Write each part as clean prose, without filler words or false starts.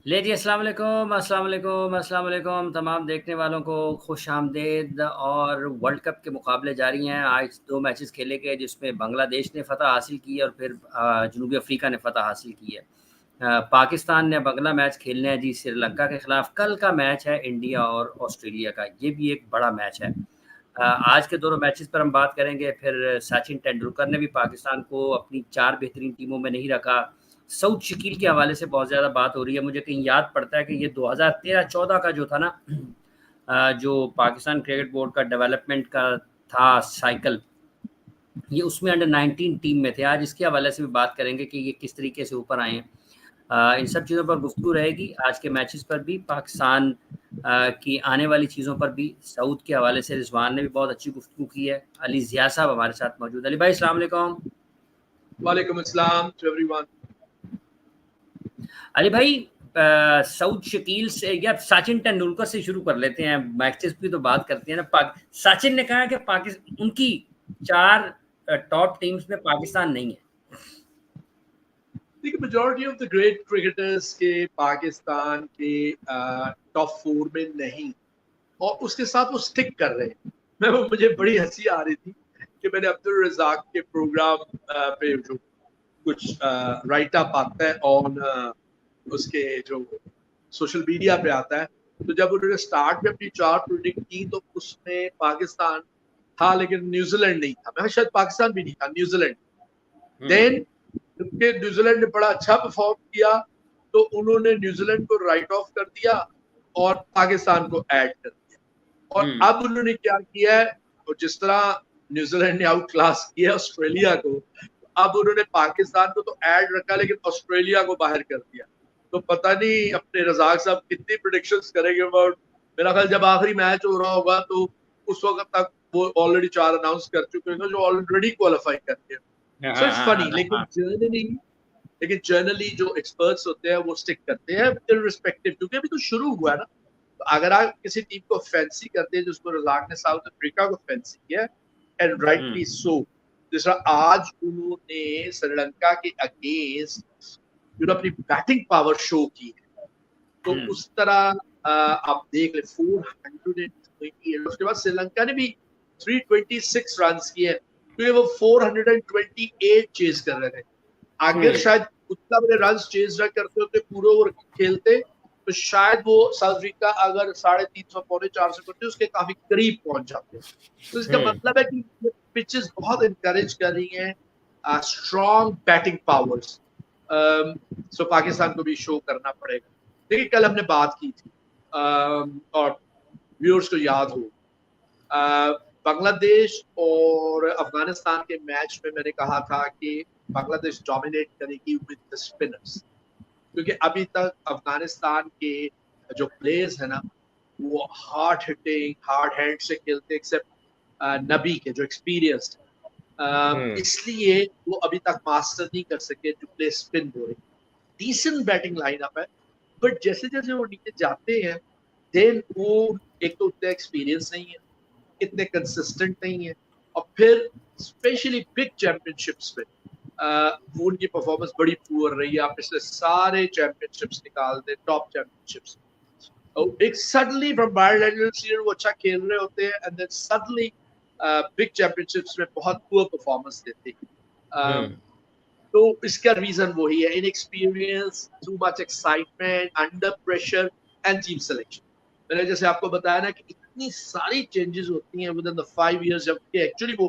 ले जी अस्सलाम वालेकुम तमाम देखने वालों को खुश-आमदीद। और वर्ल्ड कप के मुकाबले जारी हैं। आज 2 मैचेस खेले गए जिसमें बांग्लादेश ने फ़तह हासिल की है और फिर जनूबी अफ्रीका ने फ़तह हासिल की है। पाकिस्तान ने अब अगला मैच खेलना है जी श्रीलंका के खिलाफ। कल का मैच है इंडिया और ऑस्ट्रेलिया का, ये भी एक बड़ा मैच है। आज के दोनों मैचेस पर हम बात करेंगे। फिर सचिन तेंदुलकर ने भी पाकिस्तान को अपनी 4 बेहतरीन टीमों में नहीं रखा। सऊद शकील के हवाले से बहुत ज़्यादा बात हो रही है। मुझे कहीं याद पड़ता है कि ये 2013-14 का जो था ना, जो पाकिस्तान क्रिकेट बोर्ड का डेवलपमेंट का था साइकिल, ये उसमें अंडर 19 टीम में थे। आज इसके हवाले से भी बात करेंगे कि ये किस तरीके से ऊपर आए हैं। इन सब चीज़ों पर गुफ्तगू रहेगी। आज के मैचेस पर भी, पाकिस्तान की आने वाली चीज़ों पर भी। सऊद के हवाले से रिजवान ने भी बहुत अच्छी गुफ्तगू की है। अली ज़िया साहब हमारे साथ मौजूद। अली भाई अस्सलाम वालेकुम। वालेकुम अस्सलाम टू एवरीवन। अली भाई, सऊद शकील से या सचिन तेंदुलकर से शुरू कर लेते हैं। मैचेस की तो बात करते हैं ना। सचिन ने कहा कि पाकिस्तान उनकी 4 टॉप टीम्स में पाकिस्तान नहीं है। देखिए, majority of the great cricketers के पाकिस्तान के टॉप 4 में नहीं, और उसके साथ वो स्टिक कर रहे हैं। मुझे बड़ी हंसी आ रही थी कि मैंने अब्दुल रज़ाक के प्रोग्राम पे जो कुछ राइट अप आता है ऑन उसके जो सोशल मीडिया पे आता है, तो जब उन्होंने स्टार्ट में अपनी 4 प्रेडिक्ट की तो उसमें पाकिस्तान था लेकिन न्यूजीलैंड नहीं था। मैं शायद पाकिस्तान भी नहीं था, न्यूजीलैंड। देन क्योंकि न्यूजीलैंड ने बड़ा अच्छा परफॉर्म किया तो उन्होंने न्यूजीलैंड को राइट ऑफ कर दिया और पाकिस्तान को ऐड कर दिया। और अब उन्होंने क्या किया है, तो जिस तरह न्यूजीलैंड ने आउट क्लास किया ऑस्ट्रेलिया को, अब उन्होंने पाकिस्तान को तो ऐड रखा लेकिन ऑस्ट्रेलिया को बाहर कर दिया। तो पता नहीं अपने रज़ाक साहब कितनी प्रेडिक्शंस करेंगे। अबाउट मेरा ख्याल जब आखिरी मैच हो रहा होगा तो उस वक्त तक वो ऑलरेडी 4 अनाउंस कर चुके हैं जो ऑलरेडी क्वालिफाई करते हैं। सो इट्स फनी, लेकिन जनरली जो एक्सपर्ट्स होते हैं वो स्टिक करते हैं इररिस्पेक्टिव, क्योंकि अभी तो शुरू हुआ है ना। तो अगर आप किसी टीम को फैंसी करते हैं, जिसको रज़ाक ने साउथ अफ्रीका को फैंसी किया, एंड राइटली सो, जिस तरह आज उन्होंने श्रीलंका के अगेंस्ट अपनी बैटिंग पावर शो की है, तो उस तरह आप देख ले 428। उसके बाद श्रीलंका ने भी 326 रन किए क्योंकि वो 428 चेज कर रहे थे। अगर शायद उतना बड़े रन चेज न करते होते, पूरे ओवर खेलते, तो शायद वो साउथ अफ्रीका अगर 350 पौने 400 करते उसके काफी करीब पहुंच जाते। तो इसका मतलब है कि पिचेस बहुत इनकरेज कर रही हैं स्ट्रॉन्ग बैटिंग पावर्स। सो पाकिस्तान को भी शो करना पड़ेगा। देखिए, कल हमने बात की थी और व्यूअर्स को याद हो, बांग्लादेश और अफगानिस्तान के मैच में मैंने कहा था कि बांग्लादेश डोमिनेट करेगी विद द स्पिनर्स, क्योंकि अभी तक अफगानिस्तान के जो प्लेयर्स है ना, वो हार्ड हिटिंग हार्ड हैंड से खेलते, एक्सेप्ट नबी के जो एक्सपीरियंस्ड, इसलिए वो अभी तक मास्टर नहीं कर सके to play spin bowling. Decent batting lineup है, बट जैसे जैसे वो नीचे जाते हैं, देन वो एक तो उतना एक्सपीरियंस नहीं है, इतने कंसिस्टेंट नहीं है, और फिर स्पेशली बिग चैंपियनशिप्स में वो उनकी परफॉर्मेंस बड़ी पुअर रही है। आप पिछले सारे चैंपियनशिप्स निकाल दें, टॉप चैंपियनशिप्स, एक सडनली फ्रॉम बायलैटरल सीरीज वो अच्छा खेल रहे होते हैं, and then suddenly big championships में बहुत पुअर परफॉर्मेंस देते हैं। तो इसका रीजन वही है, inexperience, too much excitement, under pressure and team selection. मैंने जैसे आपको बताया ना कि इतनी सारी चेंजेस होती हैं विद इन द 5 years, जब एक्चुअली वो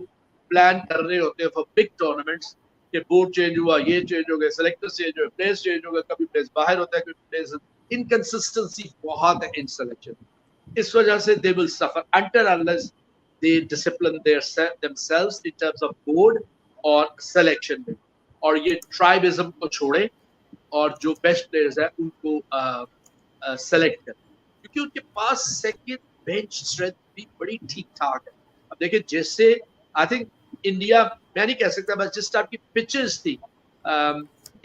प्लान कर रहे होते हैं फॉर बिग टूर्नामेंट्स, के बोर्ड चेंज हुआ, ये चेंज हो गए, सेलेक्टर्स चेंज हुए, प्लेयर्स चेंज हो गए, कभी प्लेयर्स बाहर होता है, कभी प्लेयर्स, इनकंसिस्टेंसी बहुत है इन सिलेक्शन। इस वजह से they will suffer until unless they discipline themselves in terms of board और सिलेक्शन में, और ये ट्राइबिज्म को छोड़े और जो बेस्ट प्लेयर्स है उनको सेलेक्ट करें, क्योंकि उनके पास सेकंड बेंच स्ट्रेंथ भी बड़ी ठीक ठाक है। अब देखिए, जैसे आई थिंक इंडिया, मैं नहीं कह सकता, बस जिस टाइप की पिचेस थी,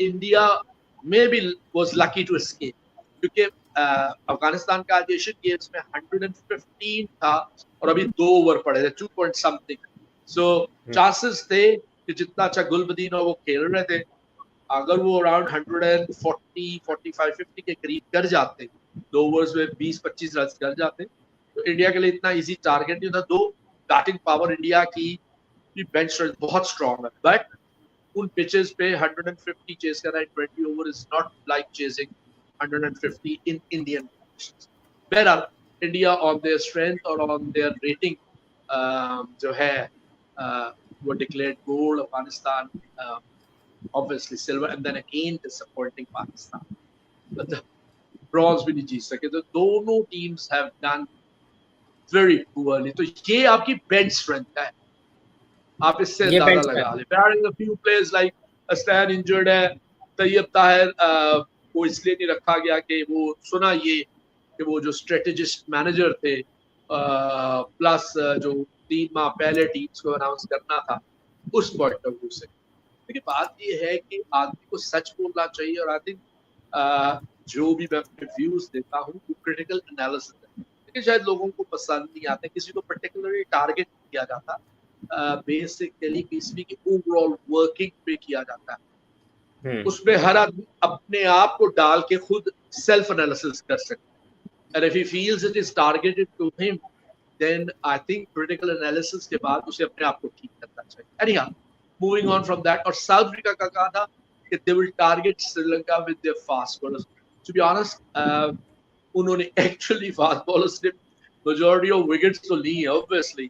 इंडिया में भी वाज लकी टू एस्केप, क्योंकि अफगानिस्तान का आज एशियन गेम्स में 115 था और अभी 2 ओवर पड़े थे, 2 पॉइंट समथिंग। सो चांसेस थे कि जितना अच्छा गुलबदीन हो वो खेल रहे थे, अगर वो अराउंड 140, 45, 50 के करीब कर जाते, 2 ओवर्स में 20-25 रन कर जाते, तो इंडिया के लिए इतना इजी टारगेट नहीं होता। दो बैटिंग पावर इंडिया की बेंच स्ट्रेंथ बहुत स्ट्रांग है, बट उन पिचेस पे 150 चेस करना इन 20 over is not like chasing 150 in Indian conditions. बहरहाल इंडिया ऑन देयर स्ट्रेंथ और ऑन देयर रेटिंग जो है वो declared gold, Afghanistan obviously silver, and then again disappointing Pakistan. But the bronze भी नहीं जीत सके, तो दोनों teams have done very poorly. तो ये आपकी bench strength है, आप इससे अंदाजा लगा ले। Barring a few players like Aslan injured है, तैयब ताहिर को इसलिए नहीं रखा गया कि वो सुना ये कि वो जो strategist manager थे प्लस जो 3 माह पहले टीम्स को अनाउंस करना था, उस पॉइंट ऑफ व्यू से। देखिए बात ये है कि आदमी को सच बोलना चाहिए, और आई थिंक जो भी मैं अपने व्यूज देता हूँ वो क्रिटिकल एनालिसिस है, लेकिन शायद लोगों को पसंद नहीं आते, किसी को पर्टिकुलरली टारगेट किया जाता, बेसिकली किसी की ओवरऑल वर्किंग पे किया जाता है। उसमें हर आदमी अपने आप को डाल के खुद सेल्फ एनालिसिस कर सकता है, and if he feels it is targeted to him, then I think critical analysis के बाद उसे अपने आप को ठीक करना चाहिए। Anyhow, moving on from that, और साउथ अफ्रीका का कहा था कि they will target Sri Lanka with their fast bowlers. To be honest, उन्होंने actually fast bowlers ने majority of wickets तो ली है obviously,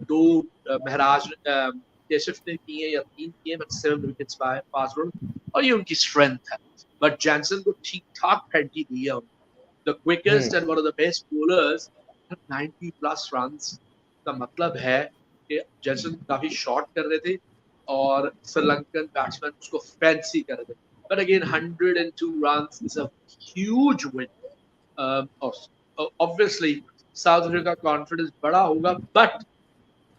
2 महराज केशव ने किए या 3 किए, but 7 wickets by fast bowlers, और ये उनकी strength है, but जैनसन को ठीक ठाक फैंटी दी है। The quickest and one of the best bowlers, 90 plus runs का मतलब है कि जैनसन काफी शॉट कर रहे थे और श्रीलंकन बैट्समैन उसको फैंसी कर रहे थे, but again 102 runs is a huge win. Obviously south Africa का कॉन्फिडेंस बड़ा होगा, but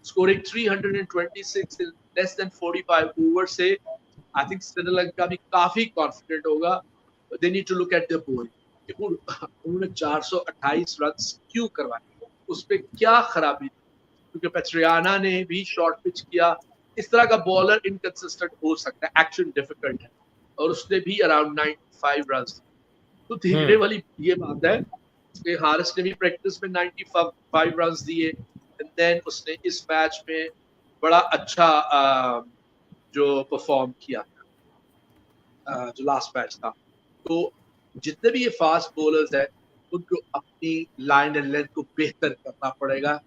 scoring 326 in less than 45 overs से I think श्रीलंका भी काफी कॉन्फिडेंट होगा। They need to look at their bowling. उन्होंने 428 रन क्यों करवाए, उस पे क्या खराबी थी, क्योंकि पेट्रियाना ने भी शॉर्ट पिच किया। इस तरह का बॉलर इनकंसिस्टेंट हो सकता है, एक्शन डिफिकल्ट है, और उसने भी अराउंड 95 रन। तो देखने वाली ये बात है कि हारिस ने भी प्रैक्टिस में 95 रन दिए, एंड देन उसने इस मैच में बड़ा अच्छा जो परफॉर्म किया जो लास्ट मैच था। तो जितने भी ये फास्ट बॉलर्स हैं उनको अपनी लाइन एंड लेंथ को बेहतर करना पड़ेगा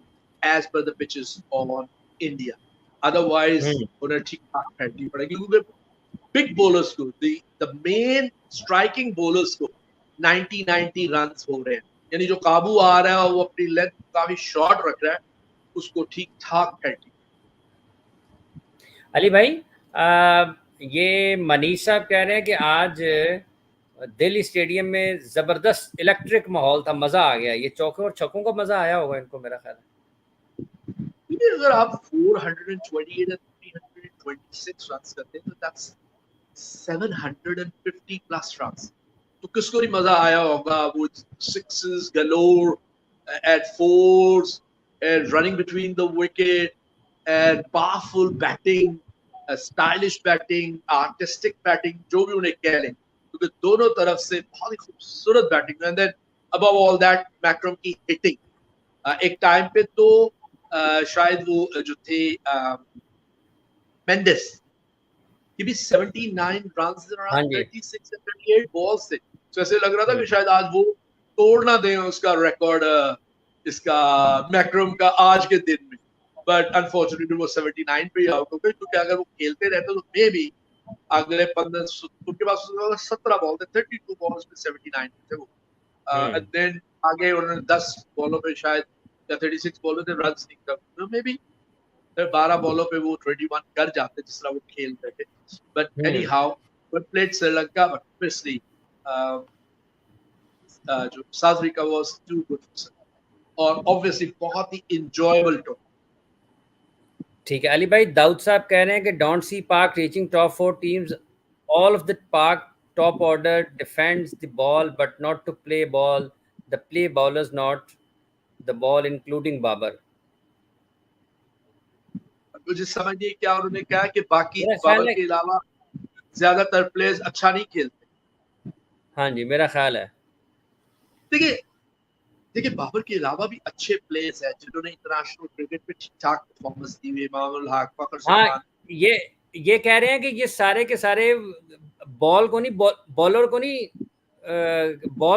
as per the pitches on India, otherwise उन्हें ठीक ठाक फैंटनी पड़ेगी, क्योंकि बिग बॉलर्स को द मेन स्ट्राइकिंग बॉलर्स को 90 रन्स हो रहे हैं, यानी जो काबू आ रहा है वो अपनी लेंथ काफी शॉर्ट रख रहा है, उसको ठीक ठाक फैंटनी। अली भाई ये मनीष साहब कह रहे हैं कि आज दिल्ली स्टेडियम में जबरदस्त इलेक्ट्रिक माहौल था, मजा आ गया। ये चौकों और छक्कों का मजा आया होगा इनको, मेरा ख्याल है। अगर आप 428 और 326 रन करते हैं तो दैट्स 750 प्लस रन, तो किसको नहीं मजा आया होगा। वो sixes galore at fours and running between the wicket and powerful batting, stylish batting, artistic batting, जो भी उन्हें कह लें, क्योंकि दोनों तरफ से बहुत ही खूबसूरत batting. And then above all that Markram की हिटिंग। एक टाइम पे तो शायद वो जो थे मेंडिस ये भी 79 रन्स अराउंड 36 and 38 बॉल्स से, तो ऐसे लग रहा था कि शायद आज वो तोड़ ना दें उसका रिकॉर्ड इसका मैक्रम का आज के दिन में, बट अनफॉर्चुनेटली वो 79 पे आउट हो गए, क्योंकि अगर वो खेलते रहते तो मे बी अगले 15 उनके पास 17 बॉल थे, 32 बॉल्स में 79 थे वो, एंड देन आगे उन्होंने 10 बॉलों पे शायद या 36 बॉलों पे रन नहीं कर, तो मे बी 12 बॉलों पे वो 21 कर जाते जिस तरह वो खेल रहे थे। But anyhow good played Sri Lanka, but obviously जो South Africa was too good, और ऑब्वियसली बहुत ही एंजॉयबल टूर। ठीक है अली भाई, दाऊद साहब कह रहे हैं कि don't see Pak reaching top 4 teams, all of the Pak top order defends the ball but not to play ball, the play bowlers not the ball including Babar. मुझे समझ नहीं क्या उन्होंने कहा कि बाकी बाबर के अलावा ज्यादातर प्लेयर्स अच्छा नहीं खेलते। हाँ जी, मेरा ख्याल है। देखिए देखिए बाबर के अलावा भी अच्छे प्लेयर्स हैं जिन्होंने इंटरनेशनल क्रिकेट में ठीक ठाक परफॉर्मेंस दी हुई, मामूल हक, फखर हाँ, जमान। ये ये कह रहे हैं कि ये सारे के सारे बॉलर को नहीं, बॉल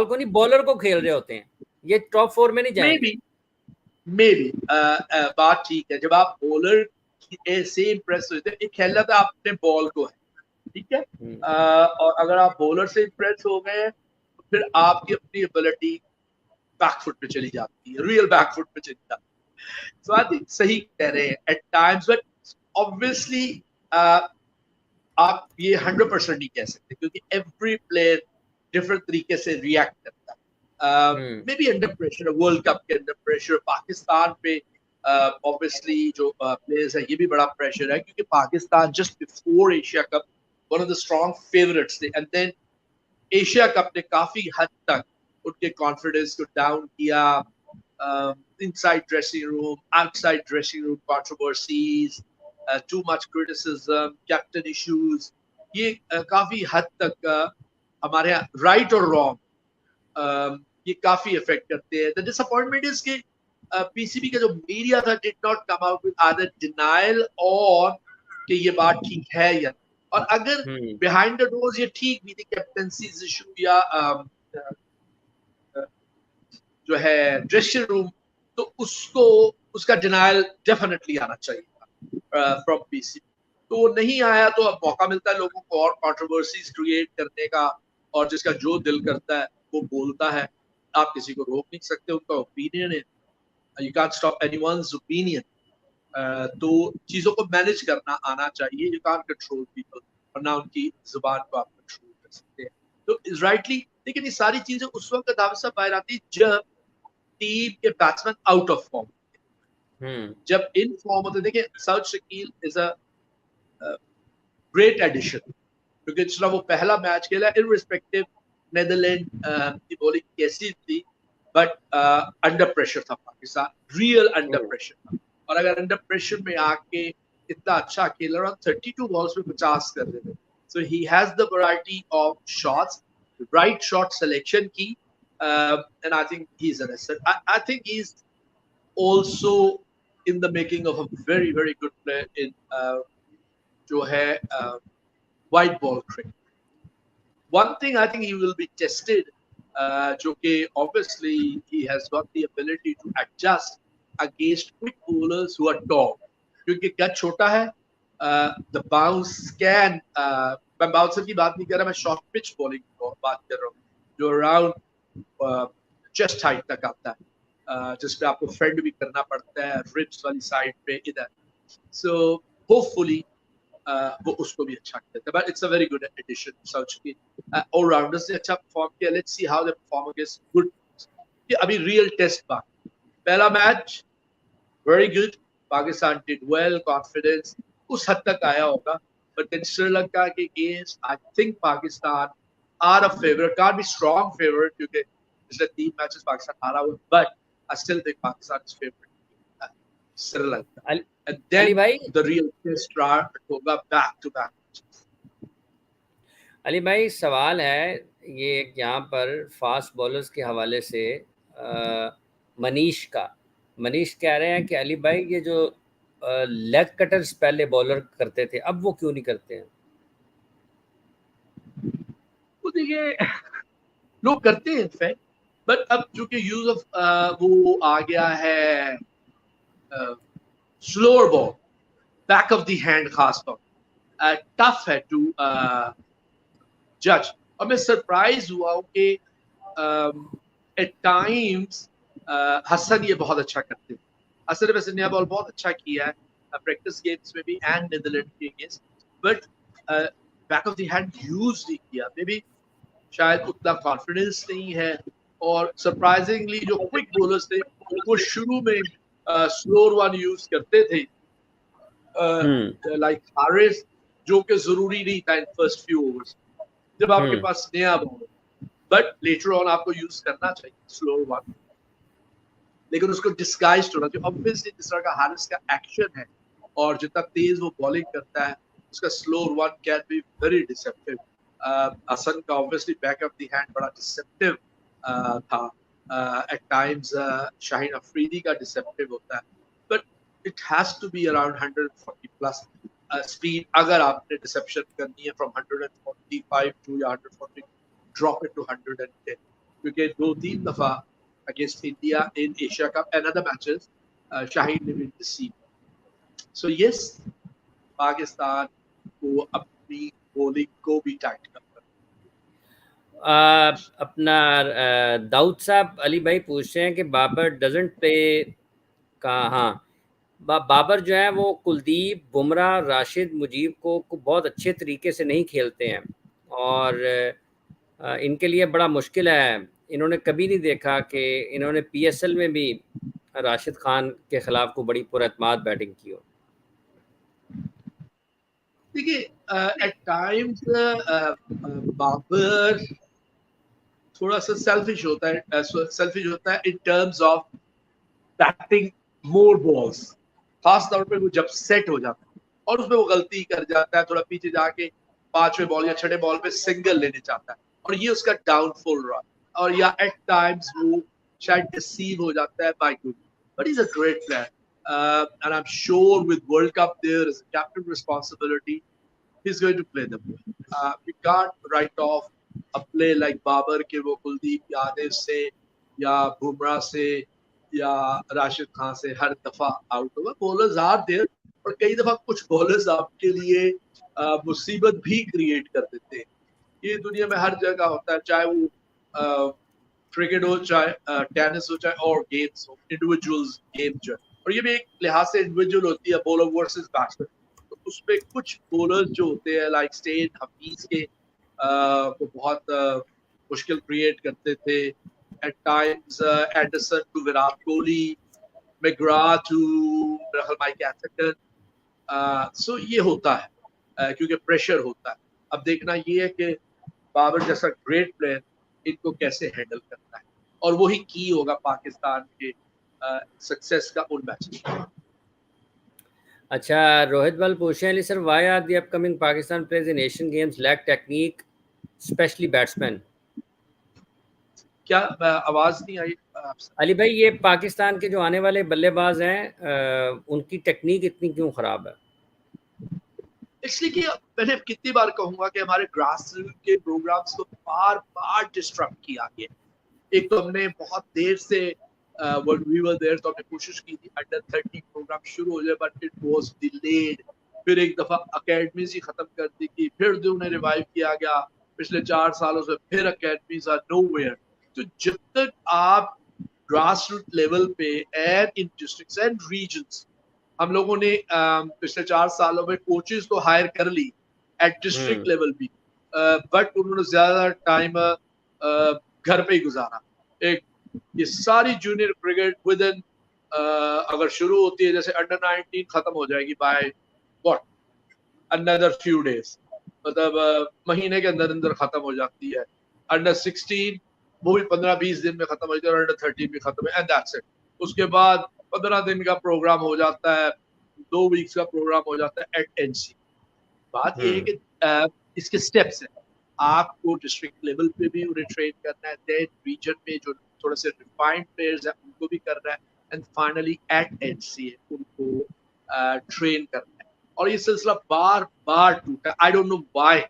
को नहीं, बॉलर को खेल रहे होते हैं, ये टॉप 4 में नहीं मे जाएंगे। बी मे बी बात ठीक है, जब आप बॉलर से इम्प्रेस होते हैं, एक खेलना था आपने बॉल को है, ठीक है। और अगर आप बॉलर से इम्प्रेस हो गए तो फिर आपकी अपनी एबिलिटी बैकफुट पे चली जाती है, रियल बैकफुट पे चली जाती है। सो आई थिंक सही कह रहे हैं एट टाइम्स, बट ऑब्वियसली आप ये 100% नहीं कह सकते क्योंकि एवरी प्लेयर डिफरेंट तरीके से रिएक्ट करता है। May be under pressure, world cup के अंडर प्रेशर, पाकिस्तान पे ऑब्वियसली जो प्लेयर्स है ये भी बड़ा प्रेशर है क्योंकि Pakistan just before Asia cup one of the strong favourites थे, एंड देन एशिया कप ने काफी हद तक उनके कॉन्फिडेंस को डाउन किया। Inside dressing room, outside dressing room controversies, too much criticism, captain issues, ये काफी हद तक हमारे यहाँ राइट और रॉन्ग ये काफी इफेक्ट करते हैं। द डिसअपॉइंटमेंट इज कि पीसीबी का जो मीडिया था did not come out with either denial और कि ये बात ठीक है या, और अगर बिहाइंड द डोर्स ये ठीक भी थी कैप्टनसी इशू या जो है ड्रेसिंग रूम, तो उसको उसका डिनायल डेफिनेटली आना चाहिए फ्रॉम पीसीबी। तो वो नहीं आया, तो अब मौका मिलता है लोगों को और कंट्रोवर्सीज क्रिएट करने का, और जिसका जो दिल करता है वो बोलता है। आप किसी को रोक नहीं सकते, उनका ओपिनियन है, you can't stop anyone's opinion. तो चीजों को मैनेज करना आना चाहिए, यू कांट कंट्रोल पीपल, और ना उनकी जुबान को आप कंट्रोल कर सकते हैं। तो इज राइटली, लेकिन ये सारी चीजें उस वक्त दावसा बाहर आती जब टीम के बैट्समैन आउट ऑफ फॉर्म, जब इन फॉर्म होते। देखिए Saud Shakeel is a great addition क्योंकि जितना वो पहला मैच खेला इररिस्पेक्टिव नेदरलैंड की बॉलिंग कैसी थी, बट अंडर प्रेशर था पाकिस्तान, रियल अंडर प्रेशर था। और अगर अंडर प्रेशर में आके इतना अच्छा खेल रहा, 32 बॉल्स में 50 कर रहे थे। So he has the variety of shots, right shot selection की, and I think he is an asset. I think he is also in the making of a very very good player in जो है white ball cricket. One thing I think he will be tested, जो कि obviously he has got the ability to adjust against quick bowlers who are tall, क्योंकि कद छोटा है, the bounce can, मैं bouncer की बात नहीं कर रहा, मैं शॉर्ट पिच बॉलिंग की बात कर रहा हूँ जो अराउंड चेस्ट हाइट तक आता है, जिसपे आपको फेंड भी करना पड़ता है रिब्स वाली साइड पे इधर। सो होपफुली वो उसको भी अच्छा खेलता है, but it's a very good addition. Saud Shakeel allrounders ने अच्छा परफॉर्म किया, let's see how they perform against good. ये अभी रियल टेस्ट बाकी, पहला match very good, Pakistan did well, confidence उस हद तक आया होगा, बट देन श्रीलंका के अगेंस्ट I think Pakistan are a favourite, can't be strong favourite क्योंकि पिछले 3 मैचेस पाकिस्तान हारा हुआ, but I still think Pakistan is favourite Sri Lanka. And then Ali भाई, the real test start होगा back to back. अली भाई सवाल है ये यहाँ पर फास्ट बॉलर्स के हवाले से, मनीष कह रहे हैं कि अली भाई ये जो लेग कटर्स पहले बॉलर करते थे अब वो क्यों नहीं करते हैं? वो देखिए लोग करते हैं इनफैक्ट, बट अब चूंकि यूज ऑफ वो आ गया है slower ball, back of the hand खासतौर टफ है टू जज। और मैं सरप्राइज हुआ हूँ कि एट टाइम्स हसन ये बहुत अच्छा करते हैं। हसन ने वैसे नया बॉल बहुत अच्छा किया है प्रैक्टिस गेम्स में भी एंड नीदरलैंड के against, but back of the hand use नहीं किया, मे बी शायद उतना कॉन्फिडेंस नहीं है। और सरप्राइजिंगली जो क्विक बॉलर्स थे वो शुरू में स्लोअर वन यूज करते थे, लाइक हारिस, जो कि जरूरी नहीं था इन फर्स्ट फ्यू ओवर्स जब आपके पास नया बॉल, बट लेटर ऑन आपको यूज करना चाहिए स्लोअर वन, लेकिन उसको डिस्गाइज्ड होना चाहिए। ऑब्वियसली जिस तरह का हारिस का एक्शन है और जितना तेज वो बॉलिंग करता है, उसका slower one can be very deceptive. Hasan का obviously back of the hand बड़ा डिसेप्टिव था. एट टाइम्स शाहीन अफरीदी का डिसेप्टिव होता है, but it has to be around 140 plus speed. अगर आपने डिसेप्शन करनी है फ्रॉम 145 टू या 140, ड्रॉप इट टू 110, क्योंकि 2-3 दफा against India in Asia cup and other matches Shaheen ने भी डिसीव. सो यस, पाकिस्तान को अपनी बॉलिंग को भी टाइट करना. अपना दाऊद साहब अली भाई पूछ रहे हैं कि बाबर डजंट प्ले का, हाँ बाबर जो है वो कुलदीप, बुमराह, राशिद, मुजीब को बहुत अच्छे तरीके से नहीं खेलते हैं और इनके लिए बड़ा मुश्किल है. इन्होंने कभी नहीं देखा कि इन्होंने पीएसएल में भी राशिद खान के खिलाफ को बड़ी पुरअतमाद बैटिंग की हो. देखिए, एट टाइम्स बाबर थोड़ा सा सेल्फिश होता है in terms of batting more balls. खास तौर पे वो जब सेट हो जाता है और उसमें वो गलती कर जाता है, थोड़ा पीछे जाके 5वें बॉल या 6ठे बॉल पे सिंगल लेने चाहता है और ये उसका डाउनफॉल रहा. और या एट टाइम्स वो शायद डिसीव हो जाता है by Kohli. But is a great player and I am sure with world cup there is a captain responsibility. He's going to play them. We can't write off a play like Babar के वो कुलदीप यादव से या बुमराह से या राशिद खान से हर दफा आउट होगा. Bowlers are there और कई दफा कुछ बॉलर्स आपके लिए मुसीबत भी क्रिएट कर देते हैं. ये दुनिया में हर जगह होता है, चाहे वो क्रिकेट हो, चाहे टेनिस हो, चाहे और गेम्स हो, इंडिविजुअल्स गेम जो है. और ये भी एक लिहाज से इंडिविजुअल होती है, बॉलर वर्सेस बैट्समैन. उसमें कुछ बॉलर्स जो होते हैं लाइक स्टेन हफीज के वो बहुत मुश्किल क्रिएट करते थे. At times Anderson to Virat Kohli, McGrath to Mike Atherton. So ये होता है क्योंकि प्रेशर होता है. अब देखना ये है कि बाबर जैसा ग्रेट प्लेयर इनको कैसे हैंडल करता है और वही की होगा पाकिस्तान के सक्सेस का उन मैच में. अच्छा, रोहित बल पूछ रहे हैं sir, why are the upcoming Pakistan players in Asian games lack technique specially batsman? क्या आवाज नहीं आई आपसे? अली भाई, ये पाकिस्तान के जो आने वाले बल्लेबाज हैं उनकी टेक्निक इतनी क्यों खराब है? इसलिए कि मैंने कितनी बार कहूंगा कि हमारे ग्रास रूट के प्रोग्राम्स को बार बार डिस्ट्रक्ट किया गया. एक तो हमने बहुत देर से वी वर देयर तो हमने कोशिश की थी अंडर 30 प्रोग्राम शुरू हो जाए, बट इट वाज डिलेड. फिर एक दफा अकेडमीज ही खत्म कर दी गई, फिर जो उन्हें रिवाइव किया गया. पिछले 4 सालों से फिर अकेडमीज आर नोवेयर. तो जब तक आप ग्रास रूट लेवल पे and in districts and regions, हम लोगों ने पिछले 4 सालों में कोचेस तो हायर कर ली एट डिस्ट्रिक्ट लेवल भी, बट उन्होंने ज्यादा टाइम घर पे ही गुजारा. एक ये सारी जूनियर क्रिकेट विद इन अगर शुरू होती है जैसे अंडर 19 खत्म हो जाएगी by what another few days, मतलब महीने के अंदर अंदर खत्म हो जाती है. अंडर 16 वो भी 15-20 दिन में खत्म हो जाती है, अंडर 13 भी खत्म है एंड दैट्स इट. उसके बाद 15 दिन का प्रोग्राम हो जाता है, 2 वीक्स का प्रोग्राम हो जाता है एट एनसी. बात ये है कि इसके स्टेप्स हैं. आपको डिस्ट्रिक्ट लेवल पे भी उन्हें ट्रेन करना है, देन रीजन में जो थोड़े से रिफाइंड प्लेयर्स हैं उनको भी करना है, एंड फाइनली एट एनसी उनको ट्रेन करना है. और ये सिलसिला बार बार टूटा. I don't know why.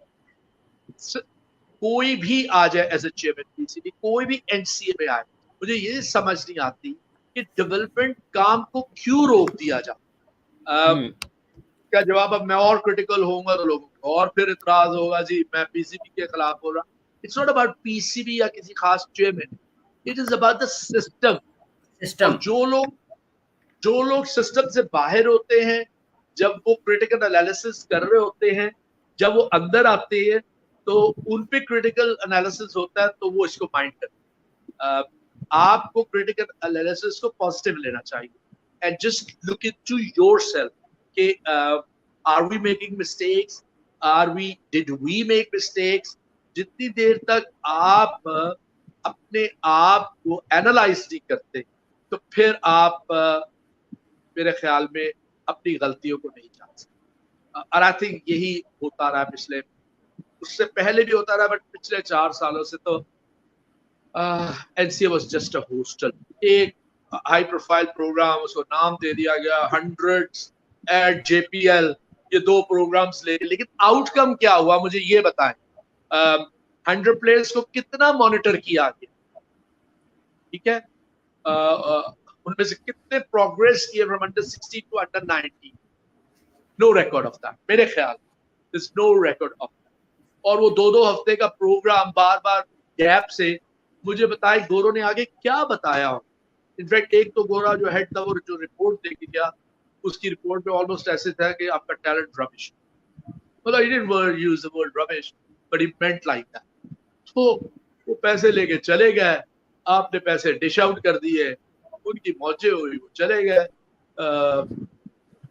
कोई भी आ जाए एज ए चेयरमैन पीसीबी, कोई भी एनसीए में आए, मुझे ये समझ नहीं आती कि डेवलपमेंट काम को क्यों रोक दिया जाए. क्या जवाब अब मैं और क्रिटिकल होऊंगा तो लोगों को और फिर इतराज होगा, जी मैं पीसीबी के खिलाफ बोल रहा. इट्स नॉट अबाउट पीसीबी या किसी खास chairman, it is about the system. और जो लोग सिस्टम से बाहर होते हैं, जब वो क्रिटिकल एनालिसिस कर रहे होते हैं, जब वो अंदर आते हैं तो उन पे क्रिटिकल एनालिसिस होता है, तो वो इसको माइंड करते हैं. आपको क्रिटिकल एनालिसिस को पॉजिटिव लेना चाहिए and just look into yourself कि are we making mistakes, did we make mistakes. जितनी देर तक आप अपने आप को एनालाइज नहीं करते तो फिर आप मेरे ख्याल में अपनी गलतियों को नहीं जान सकते. और आई थिंक यही होता रहा पिछले, उससे पहले भी होता रहा, बट पिछले 4 सालों से तो NCA was just a hostel, एक हाई प्रोफाइल प्रोग्राम, उसको नाम दे दिया गया, हंड्रेड्स एट जेपीएल, ये 2 प्रोग्राम्स लेकिन आउटकम क्या हुआ मुझे ये बताएं। 100 प्लेयर्स को कितना मॉनिटर किया गया, ठीक है, उनमें से कितने प्रोग्रेस किए from under 16 to under 19, no record of that, मेरे ख्याल this no record of that. और वो 2-2 हफ्ते का प्रोग्राम बार बार गैप से, मुझे बताए गोरों ने आगे क्या बताया। इनफैक्ट एक तो गोरा जो हेड था, वो जो रिपोर्ट देके गया, उसकी रिपोर्ट में ऑलमोस्ट ऐसे था कि आपका टैलेंट रबिश, मतलब he didn't use the word rubbish, but he meant like that. तो वो पैसे लेके चले गए, आपने पैसे डिश आउट कर दिए, उनकी मौजें हुई, वो चले गए।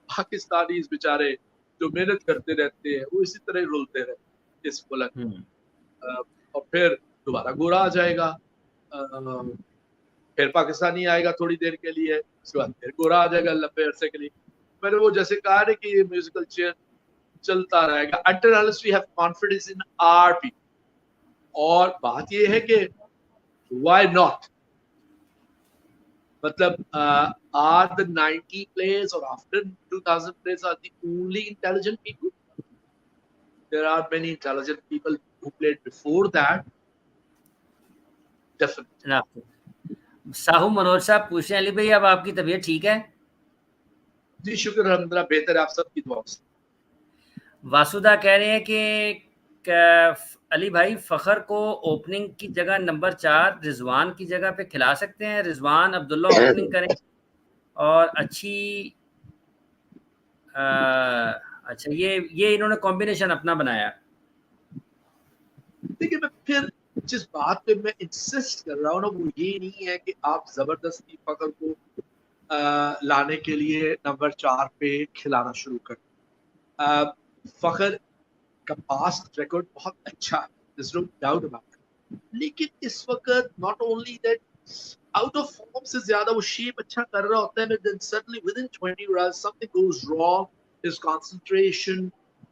पाकिस्तानी बेचारे जो मेहनत करते रहते हैं, वो इसी तरह रुलते रहते इस मुल्क। और फिर दोबारा गोरा आ जाएगा, फिर पाकिस्तानी आएगा थोड़ी देर के लिए, उसके बाद फिर गोरा आ जाएगा लंबे अरसे के लिए। मैंने वो जैसे कहा है कि म्यूजिकल चेयर चलता रहेगा until unless we have confidence in our people। और बात ये है कि why not, मतलब are the 90 players or after 2000 players are the only intelligent people? There are many intelligent people who played before that, definitely। Sahu Manoj साहब पूछ रहे हैं, अली भाई अब आपकी तबीयत ठीक है? जी शुक्र अल्हम्दुलिल्लाह, बेहतर है, आप सबकी दुआ से। वासुदा कह रहे हैं कि अली भाई फ़खर को ओपनिंग की जगह नंबर 4 रिजवान की जगह पे खिला सकते हैं, रिजवान अब्दुल्ला ओपनिंग करें और अच्छी अच्छा ये इन्होंने कॉम्बिनेशन अपना बनाया। देखिए मैं फिर जिस बात पे मैं इंसिस्ट कर रहा हूँ ना, वो ये नहीं है कि आप जबरदस्ती फ़खर को लाने के लिए नंबर 4 पे खिलाना शुरू करें। फ़खर का पास्ट रिकॉर्ड बहुत अच्छा है, there's no doubt about it। लेकिन इस वक्त not only that out of form से ज्यादा वो शेप अच्छा कर रहा होता है, but then suddenly within 20 runs something goes wrong, his concentration,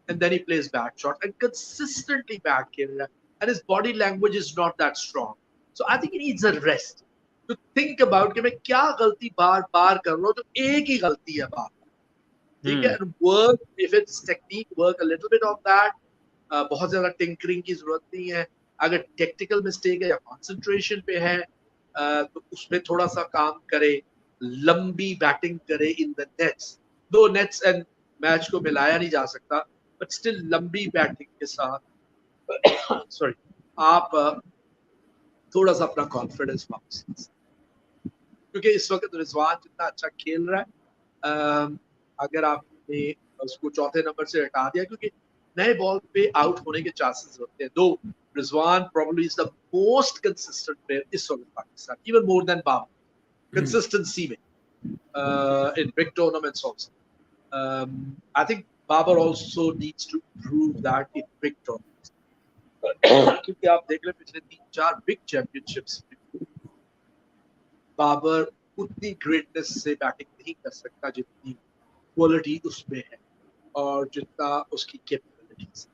and then he plays bad shot and consistently bad खेल रहा है, and his body language is not that strong, so I think he needs a rest to think about कि मैं क्या गलती बार बार कर रहा हूँ, तो एक ही गलती है बार, ठीक है, work if it's technique, work a little bit on that। बहुत ज्यादा टिंकरिंग की जरूरत नहीं है, अगर टेक्निकल मिस्टेक है या कंसंट्रेशन पे है तो उसमें थोड़ा सा काम करे, लंबी बैटिंग करे इन द नेट्स, दो नेट्स एंड मैच को मिलाया नहीं जा सकता, बट स्टिल लंबी बैटिंग के साथ सॉरी आप थोड़ा सा अपना कॉन्फिडेंस वापस, क्योंकि इस वक्त रिजवान जितना अच्छा खेल रहा है, अगर आपने उसको चौथे नंबर से हटा दिया, क्योंकि नए बॉल पे आउट होने के चांसेस होते हैं, though Rizwan probably is the most consistent player इस वक्त Pakistan, even more than Babar consistency में in big tournaments also. I think Babar also needs to prove that in big tournaments, क्योंकि आप देख लें पिछले 3-4 बिग चैंपियनशिप्स में बाबर उतनी ग्रेटनेस से बैटिंग नहीं कर सकता जितनी क्वालिटी उसमें है और जितना उसकी capabilities.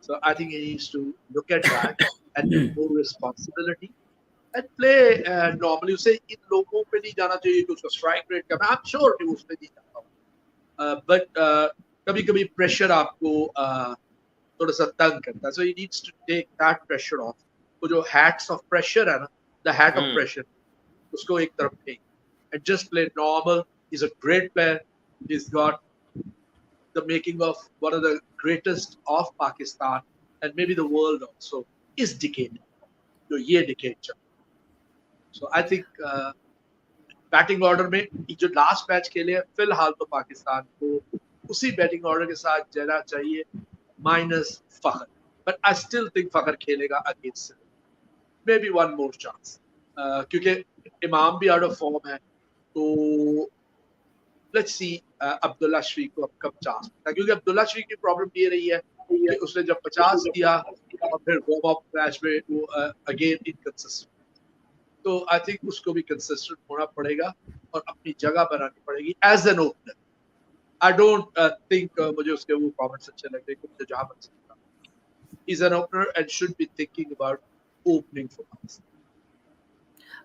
So I think he needs to look at that and take more responsibility and play normally। उसे इन लोगों पे नहीं जाना चाहिए कि उसका स्ट्राइक रेट कम है, I'm sure कि उस पे नहीं जाता हूँ, but कभी-कभी प्रेशर आपको थोड़ा सा तंग करता है, so he needs to take that pressure off। वो जो hats of pressure है ना, the hat of pressure, उसको एक तरफ फेंक and just play normal। He's a great player, he's got the making of one of the greatest of Pakistan and maybe the world also is decade, जो ये decade चल। So I think batting order में जो last match खेले फिलहाल तो पाकिस्तान को उसी बैटिंग ऑर्डर के साथ जाना चाहिए, minus Fakhar, but I still think Fakhar खेलेगा against may be one more chance, क्योंकि इमाम भी आउट ऑफ फॉर्म है, तो लेट्स सी अब्दुल्ला शफीक को अब कब चांस मिलता है, क्योंकि अब्दुल्ला शफीक की प्रॉब्लम ये रही है कि उसने जब 50 किया और फिर वार्म अप मैच में वो अगेन इनकंसिस्टेंट, तो आई थिंक उसको भी कंसिस्टेंट होना पड़ेगा और अपनी जगह बनानी पड़ेगी as an opener. I don't think मुझे उसके वो कमेंट्स अच्छे लगते कि मुझे जहां बन सकता, is an opener and should be thinking about opening for Pakistan.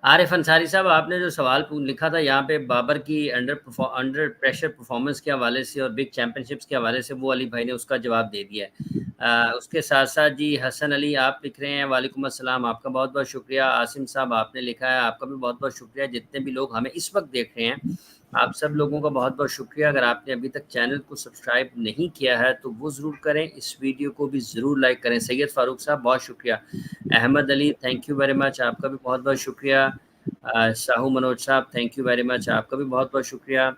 Arif Ansari साहब, आपने जो सवाल लिखा था यहाँ पे बाबर की अंडर प्रेशर परफॉर्मेंस के हवाले से और बिग चैंपियनशिप्स के हवाले से, वो अली भाई ने उसका जवाब दे दिया है। उसके साथ साथ जी हसन अली आप लिख रहे हैं, वालेकुम अस्सलाम, आपका बहुत बहुत शुक्रिया। आसिम साहब आपने लिखा है, आपका भी बहुत बहुत शुक्रिया। जितने भी लोग हमें इस वक्त देख रहे हैं, आप सब लोगों का बहुत बहुत शुक्रिया। अगर आपने अभी तक चैनल को सब्सक्राइब नहीं किया है तो वो ज़रूर करें, इस वीडियो को भी ज़रूर लाइक करें। सैयद फ़ारूक साहब बहुत शुक्रिया। Ahmad Ali thank you very much, आपका भी बहुत बहुत शुक्रिया। साहू मनोज साहब थैंक यू वेरी मच, आपका भी बहुत बहुत शुक्रिया।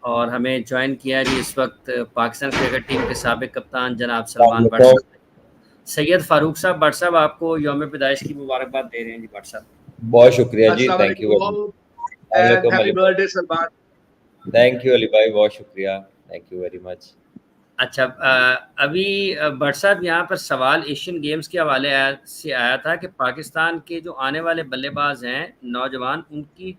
और हमें ज्वाइन किया जी इस वक्त पाकिस्तान क्रिकेट टीम के साबिक कप्तान जनाब सलमान भट्ट वालेकुम। साहब। सैयद फ़ारूक साहब भट्ट साहब आपको यौम पैदाइश की मुबारकबाद दे रहे हैं जी भट्ट साहब। बहुत शुक्रिया जी, अस्सलाम थैंक यू। वालेकुम एंड वालेकुम हैप्पी अली भाई, birthday Salman. Thank you Ali भाई, बहुत शुक्रिया, थैंक यू वेरी मच। अच्छा, अभी भट्ट साहब यहाँ पर सवाल एशियन गेम्स के हवाले से आया था कि पाकिस्तान के जो आने वाले बल्लेबाज हैं नौजवान, उनकी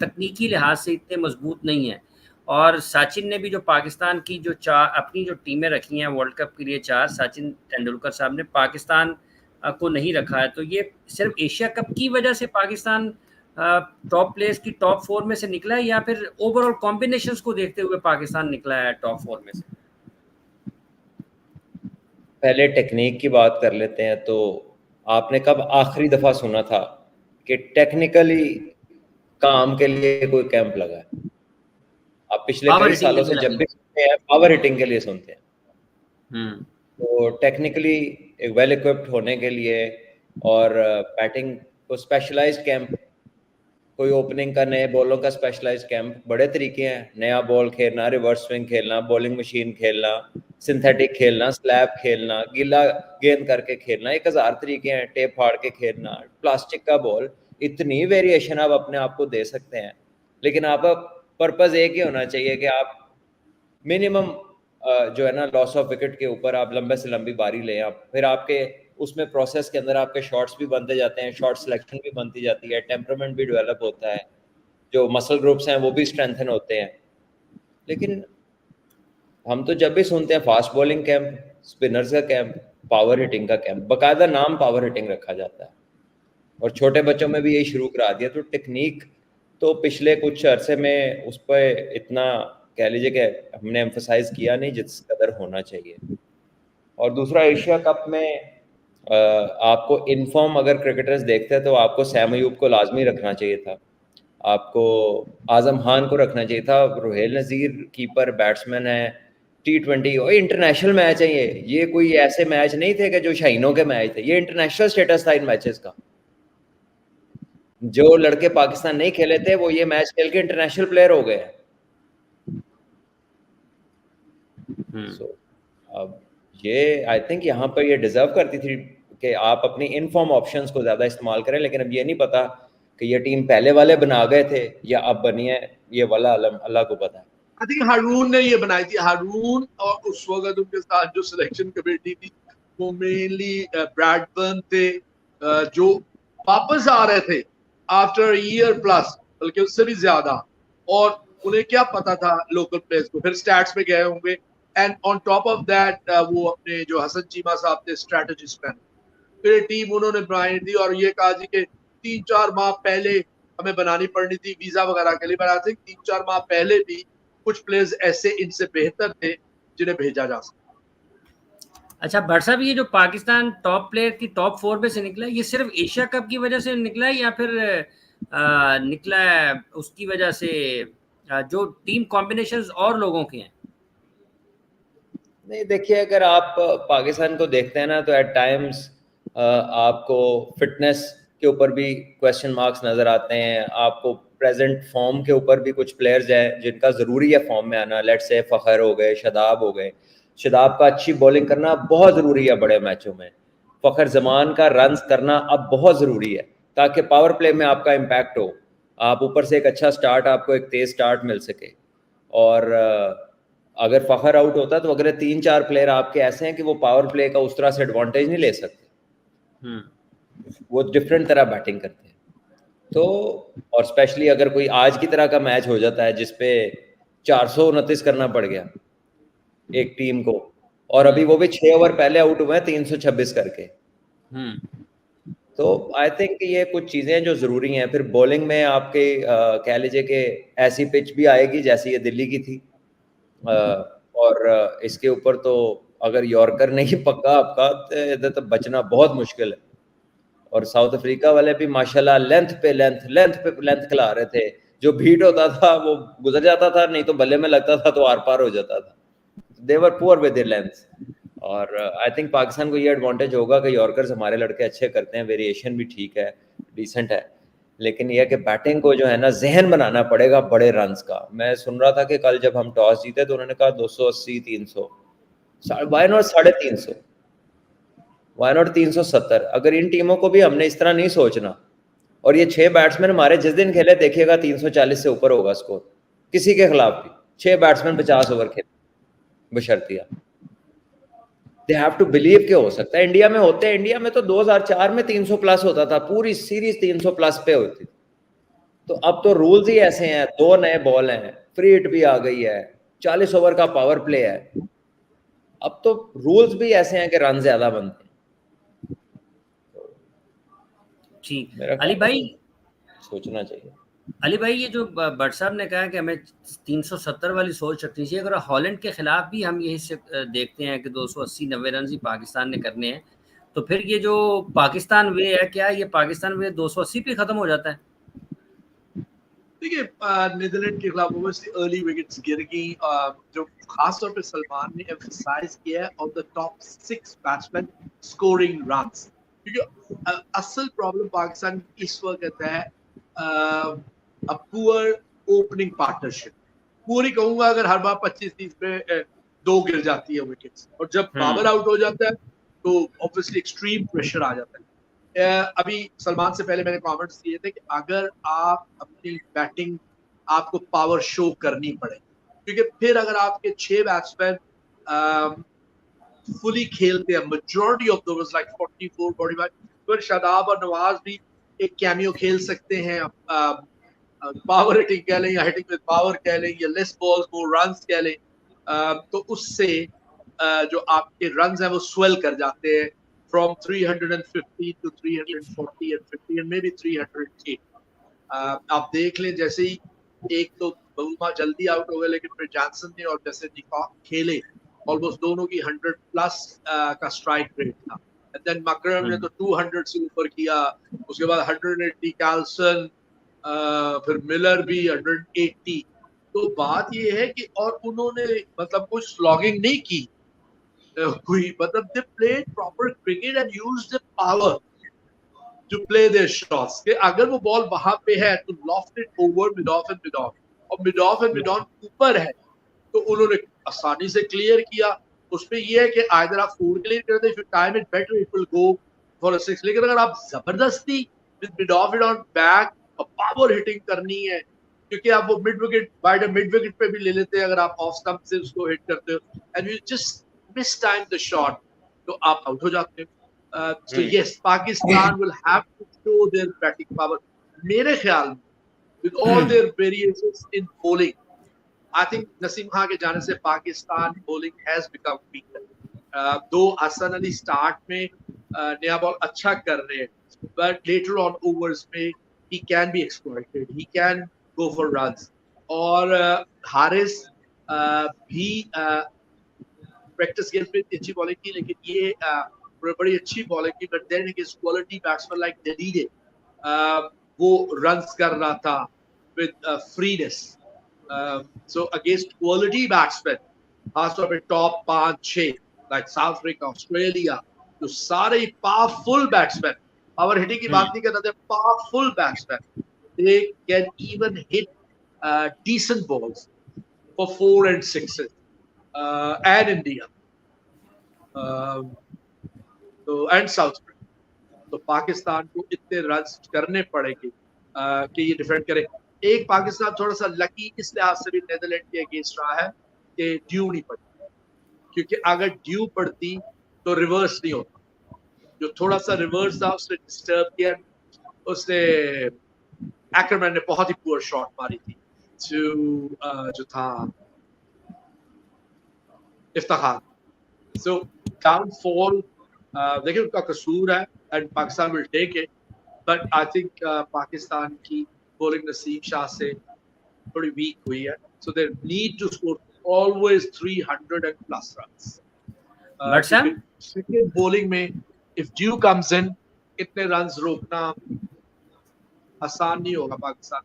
तकनीकी लिहाज से इतने मजबूत नहीं है। और सचिन ने भी जो पाकिस्तान की जो अपनी जो टीमें रखी हैं वर्ल्ड कप के लिए, 4 सचिन तेंदुलकर साहब ने पाकिस्तान को नहीं रखा है। तो ये सिर्फ एशिया कप की वजह से पाकिस्तान टॉप प्लेयर्स की टॉप 4 में से निकला है, या फिर ओवरऑल कॉम्बिनेशंस को देखते हुए पाकिस्तान निकला है टॉप 4 में से? पहले टेक्निक की बात कर लेते हैं। तो आपने कब आखिरी दफ़ा सुना था कि टेक्निकली काम के लिए कोई कैंप लगा है? आप पिछले पावर कई हिटिंग के सालों लिए से जब लगी। भी सुनते हैं, पावर हिटिंग के लिए सुनते हैं। हम्म। तो टेक्निकली एक वेल इक्विप्ड होने के लिए और बैटिंग को स्पेशलाइज्ड कैंप, कोई ओपनिंग का, नए बॉलों का स्पेशलाइज्ड कैंप, बड़े तरीके हैं। नया बॉल खेलना, रिवर्स स्विंग खेलना, बॉलिंग मशीन खेलना, सिंथेटिक खेलना, स्लैब खेलना, गीला गेंद करके खेलना, 1000 तरीके हैं। टेप फाड़ के खेलना, प्लास्टिक का बॉल, इतनी वेरिएशन आप अपने आप को दे सकते हैं। लेकिन आपका पर्पस एक ही होना चाहिए कि आप मिनिमम जो है ना लॉस ऑफ विकेट के ऊपर आप लंबे से लंबी बारी लें। आप फिर आपके उसमें प्रोसेस के अंदर आपके शॉट्स भी बनते जाते हैं, शॉट सिलेक्शन भी बनती जाती है, टेम्परामेंट भी डेवलप होता है, जो मसल ग्रुप्स हैं वो भी स्ट्रेंथन होते हैं। लेकिन हम तो जब भी सुनते हैं फास्ट बॉलिंग कैंप, स्पिनर्स का कैंप, पावर हिटिंग का कैंप, बाकायदा नाम पावर हिटिंग रखा जाता है और छोटे बच्चों में भी यही शुरू करा दिया। तो टेक्निक तो पिछले कुछ अरसे में उस पर इतना कह लीजिए कि हमने एम्फसाइज किया नहीं जिस कदर होना चाहिए। और दूसरा, एशिया कप में आपको इनफॉर्म अगर क्रिकेटर्स देखते हैं तो आपको सैम अयूब को लाजमी रखना चाहिए था, आपको आजम खान को रखना चाहिए था। रोहेल नज़ीर कीपर बैट्समैन है, T20 और इंटरनेशनल मैच है ये कोई ऐसे मैच नहीं थे कि जो शाहीनों के मैच थे, ये इंटरनेशनल स्टेटस था इन मैचेस का। जो लड़के पाकिस्तान नहीं खेले थे वो ये मैच खेल के इंटरनेशनल प्लेयर हो गए। सो अब ये आई थिंक यहाँ पर ये डिजर्व करती थी कि आप अपनी इनफॉर्म ऑप्शंस को ज़्यादा इस्तेमाल करें। लेकिन अब ये नहीं पता कि ये टीम पहले वाले बना गए थे या अब बनी है, ये वाला अल्लाह को पता है। आई थिंक हारून ने ये बनाई थी, हारून, और उस वक्त उनके साथ जो सिलेक्शन कमेटी थी वो मेनली ब्रैडबर्न थे, जो वापस आ रहे थे आफ्टर ईयर प्लस, बल्कि उससे भी ज्यादा। और उन्हें क्या पता था लोकल प्लेयर्स को, फिर स्टैट्स में गए होंगे। And on top of that वो अपने जो हसन चीमा साहब थे स्ट्रेटेजिस्ट मैन, फिर टीम उन्होंने बनाई थी और ये कहा जी कि 3-4 माह पहले हमें बनानी पड़नी थी वीजा वगैरह के लिए, बना थे 3-4 माह पहले भी कुछ प्लेयर्स ऐसे इनसे बेहतर थे जिन्हें भेजा जा सकता। अच्छा भट्ट साहब, ये जो पाकिस्तान टॉप प्लेयर की टॉप 4 में से निकला है, ये सिर्फ एशिया कप की वजह से निकला है, या फिर निकला है उसकी वजह से जो टीम कॉम्बिनेशंस और लोगों के हैं? नहीं, देखिए, अगर आप पाकिस्तान को देखते हैं ना तो एट टाइम्स आपको फिटनेस के ऊपर भी क्वेश्चन मार्क्स नज़र आते हैं। आपको प्रेजेंट फॉर्म के ऊपर भी कुछ प्लेयर्स हैं जिनका ज़रूरी है फॉर्म में आना। लेट्स से फ़खर हो गए, शदाब हो गए। शदाब का अच्छी बॉलिंग करना बहुत ज़रूरी है बड़े मैचों में। फ़खर जमान का रन्स करना अब बहुत ज़रूरी है ताकि पावर प्ले में आपका इम्पैक्ट हो, आप ऊपर से एक अच्छा स्टार्ट, आपको एक तेज़ स्टार्ट मिल सके। और अगर फ़खर आउट होता है तो अगले 3-4 प्लेयर आपके ऐसे हैं कि वो पावर प्ले का उस तरह से एडवांटेज नहीं ले सकते, वो डिफरेंट तरह बैटिंग करते हैं। तो और स्पेशली अगर कोई आज की तरह का मैच हो जाता है जिसपे 429 करना पड़ गया एक टीम को, और अभी वो भी 6 ओवर पहले आउट हुए हैं 326 करके। तो आई थिंक ये कुछ चीजें जो जरूरी हैं। फिर बॉलिंग में आपके कह लीजिए कि ऐसी पिच भी आएगी जैसी ये दिल्ली की थी, और इसके ऊपर तो अगर यॉर्कर नहीं पक्का आपका तो इधर तो बचना बहुत मुश्किल है। और साउथ अफ्रीका वाले भी माशाल्लाह लेंथ पे लेंथ खिला रहे थे, जो बीट होता था वो गुजर जाता था, नहीं तो बल्ले में लगता था तो आर पार हो जाता था। दे वर पुअर विद देयर लेंथ। और आई थिंक पाकिस्तान को ये एडवांटेज होगा कि यॉर्कर्स हमारे लड़के अच्छे करते हैं, वेरिएशन भी ठीक है, डिसेंट है, लेकिन यह कि बैटिंग को जो है ना जहन बनाना पड़ेगा बड़े रन्स का। मैं सुन रहा था कि कल जब हम टॉस जीते तो उन्होंने कहा 280 300, वाई नॉट 350, वाई नॉट 370। अगर इन टीमों को भी हमने इस तरह नहीं सोचना, और ये 6 बैट्समैन हमारे जिस दिन खेले देखिएगा 340 से ऊपर होगा स्कोर किसी के खिलाफ भी। 6 बैट्समैन 50 ओवर खेले बशर्तिया, दे हैव टू बिलीव के हो सकता है। इंडिया में होते हैं, इंडिया में तो 2004 में 300 प्लस होता था, पूरी सीरीज 300 प्लस पे होती थी। तो अब तो रूल्स ही ऐसे हैं, 2 नए बॉल हैं, फ्री हिट भी आ गई है, 40 ओवर का पावर प्ले है, अब तो रूल्स भी ऐसे हैं कि रन ज्यादा बनते हैं। ठीक, अली भाई सोचना चाहिए। अली भाई, ये जो भट्ट साहब ने कहा कि हमें 370 वाली सोच रखनी चाहिए, अगर हॉलैंड के खिलाफ भी हम यही से देखते हैं कि 280-90 रन ही पाकिस्तान ने करने हैं, तो फिर ये जो पाकिस्तान वे है, क्या ये पाकिस्तान वे 280 पे खत्म हो जाता है? देखिए, नीदरलैंड के खिलाफ ओवरसी अर्ली विकेट्स गिर गई, जो खास तौर पे सलमान ने एम्फसाइज किया है on the top 6 batsman scoring runs, क्योंकि असल प्रॉब्लम पाकिस्तान इस वक्त है अ पुअर ओपनिंग पार्टनरशिप। पूरी कहूंगा अगर हर बार 25-30 पे 2 गिर जाती है विकेट्स, और जब बाबर आउट हो जाता है तो ऑब्वियसली एक्सट्रीम प्रेशर आ जाता है। अभी सलमान से पहले मैंने कमेंट्स दिए थे कि अगर आप अपनी बैटिंग आपको पावर शो करनी पड़े, क्योंकि फिर अगर आपके 6 बैट्समैन फुली खेलते हैं, मेजॉरिटी ऑफ दोस लाइक 44 45, फिर शादाब और नवाज भी एक कैमियो खेल सकते हैं, पावर हिटिंग कह लें या हिटिंग विद पावर कह लें या लेस बॉल्स मोर रन्स कह लें, तो उससे जो आपके रन्स हैं वो स्वेल कर जाते हैं from 350 to 340 and 50 and maybe 308। आप देख लें, जैसे ही एक तो बहुमा जल्दी आउट हो गए, लेकिन फिर जॉनसन ने और जैसे निकॉक खेले, ऑलमोस्ट दोनों की 100 प्लस का स्ट्राइक रेट था। एंड देन मकरम ने तो 200 से ऊपर किया, उसके बाद 180 कैल्सन, फिर मिलर भी 180। तो बात ये है कि और उन्होंने मतलब कुछ स्लॉगिंग नहीं की, हुई, मतलब they played proper cricket and used the power to play their shots। कि अगर वो बॉल वहां पे है तो loft it over mid off and mid on, और mid off and mid on ऊपर है तो उन्होंने आसानी से क्लियर किया। उसमें ये है कि आइदर आप 4 क्लियर करते हैं, if you time it better it will go for a 6, लेकिन अगर आप जबरदस्ती with mid off and on back और पावर हिटिंग करनी है, क्योंकि आप वो mid wicket wide mid wicket पे भी ले लेते हैं अगर आप ऑफ स्टंप से उसको हिट करते हो, and you just miss time the shot, तो आप आउट हो जाते हैं। So yes, Pakistan will have to show their batting power। मेरे ख्याल में with all their variations in bowling, I think Naseem Khan के जाने से Pakistan bowling has become weaker। दो हसन अली स्टार्ट में नया बॉल अच्छा कर रहे हैं, but later on overs में he can be exploited, he can go for runs। और हारिस भी प्रैक्टिस गेम्स में अच्छी बॉलिंग की, लेकिन ये बड़ी अच्छी बॉलिंग की, but then his quality batsman like डेलीडे वो रन्स कर रहा था with freeness. So against quality batsman, खासतौर पे top 5-6 like South Africa, Australia, तो सारे पावरफुल बैट्समैन, पावर हिटिंग की बात नहीं कर रहे थे, powerful batsman, they can even hit decent balls for 4 and 6s and India तो एंड साउथ अफ्रीका। तो पाकिस्तान को इतने रन करने पड़ेंगे कि ये डिफेंड करे। एक पाकिस्तान थोड़ा सा लकी इस लिहाज से भी नीदरलैंड के अगेंस्ट रहा है कि ड्यू नहीं पड़ती, क्योंकि अगर ड्यू पड़ती तो रिवर्स नहीं होता। जो थोड़ा सा रिवर्स था उसने डिस्टर्ब किया, उसने एक्करमैन ने बहुत ही पुअर शॉट मारी थी जो था इफ्तिखार। सो डाउनफॉल देखिए उनका कसूर है and Pakistan will take it, but I think Pakistan की बॉलिंग नसीब शाह से थोड़ी वीक हुई है, so they need to score always 300 and plus runs, but क्योंकि साहब सेकंड बॉलिंग में इफ ड्यू कम्स इन इतने रन्स रोकना आसान नहीं होगा पाकिस्तान,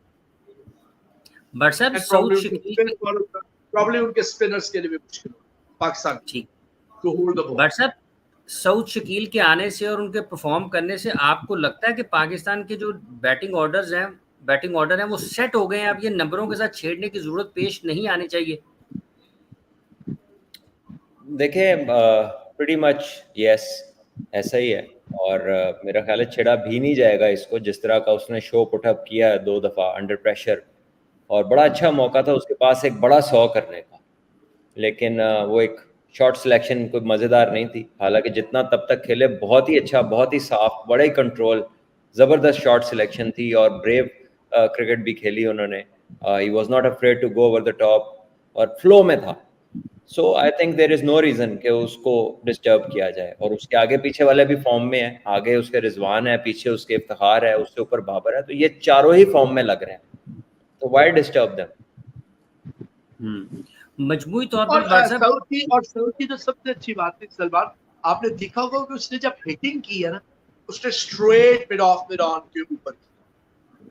बट साहब एंड सऊद शकील प्रॉब्लम उनके स्पिनर्स के लिए भी मुश्किल होगा पाकिस्तान ठीक, to hold the ball. But साहब सऊद शकील के आने से और उनके परफॉर्म करने से आपको लगता है कि पाकिस्तान के जो बैटिंग ऑर्डर हैं वो सेट हो गए हैं, अब ये नंबरों के साथ छेड़ने की जरूरत पेश नहीं आनी चाहिए? देखिए प्रीटी मच यस, ऐसा ही है। और मेरा ख्याल है छिड़ा भी नहीं जाएगा इसको, जिस तरह का उसने शो पुटअप किया है 2 दफ़ा अंडर प्रेशर, और बड़ा अच्छा मौका था उसके पास एक बड़ा 100 करने का, लेकिन वो एक शॉट सिलेक्शन कोई मज़ेदार नहीं थी। हालांकि जितना तब तक खेले बहुत ही अच्छा, बहुत ही साफ, बड़ा ही कंट्रोल, ज़बरदस्त शॉट सिलेक्शन थी और ब्रेव क्रिकेट भी खेली उन्होंने। He was not afraid to go over the top और फ्लो में था। So I think there is no reason कि उसको डिस्टर्ब किया जाए। और उसके आगे पीछे वाले भी फॉर्म में है, आगे उसके रिजवान है, पीछे उसके इफ्तिखार है, उसके ऊपर बाबर है, तो ये चारों ही फॉर्म में लग रहे हैं, तो व्हाई डिस्टर्ब देम। मजमूई तौर और पर बट साहब साउथ की जो सबसे अच्छी बात थी सलमान, आपने देखा होगा कि उसने जब हिटिंग की है ना, उसने स्ट्रेट मिड ऑन के ऊपर,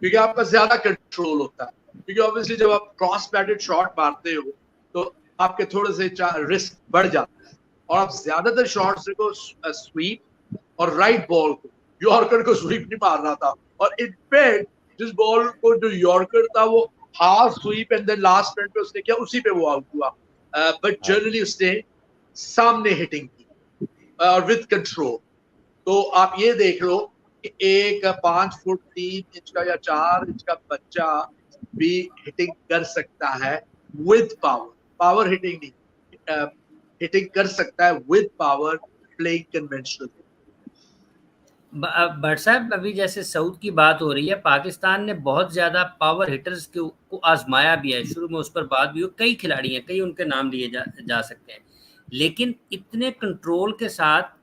क्योंकि आपका ज्यादा कंट्रोल होता है, क्योंकि ऑब्वियसली जब आप क्रॉस बैटेड शॉट मारते हो तो आपके थोड़े से रिस्क बढ़ जाता है, और आप ज्यादातर शॉट्स को स्वीप और राइट बॉल को, यॉर्कर को स्वीप नहीं मार रहा था, और इनफैक्ट जिस बॉल को जो यॉर्कर था वो half sweep and then last minute पे उसने किया, उसी पे वो आउट हुआ, बट जनरली उसने सामने हिटिंग की और विद कंट्रोल। तो आप ये देख लो कि एक 5 फुट 3 इंच का या 4 इंच का बच्चा भी हिटिंग कर सकता है विद पावर, पावर हिटिंग नहीं, हिटिंग कर सकता है with power playing conventional. Bhatt साहब अभी जैसे सऊद की बात हो रही है, पाकिस्तान ने बहुत ज़्यादा पावर हिटर्स को आजमाया भी है, शुरू में उस पर बात भी हो, कई खिलाड़ी हैं, कई उनके नाम लिए जा सकते हैं, लेकिन इतने कंट्रोल के साथ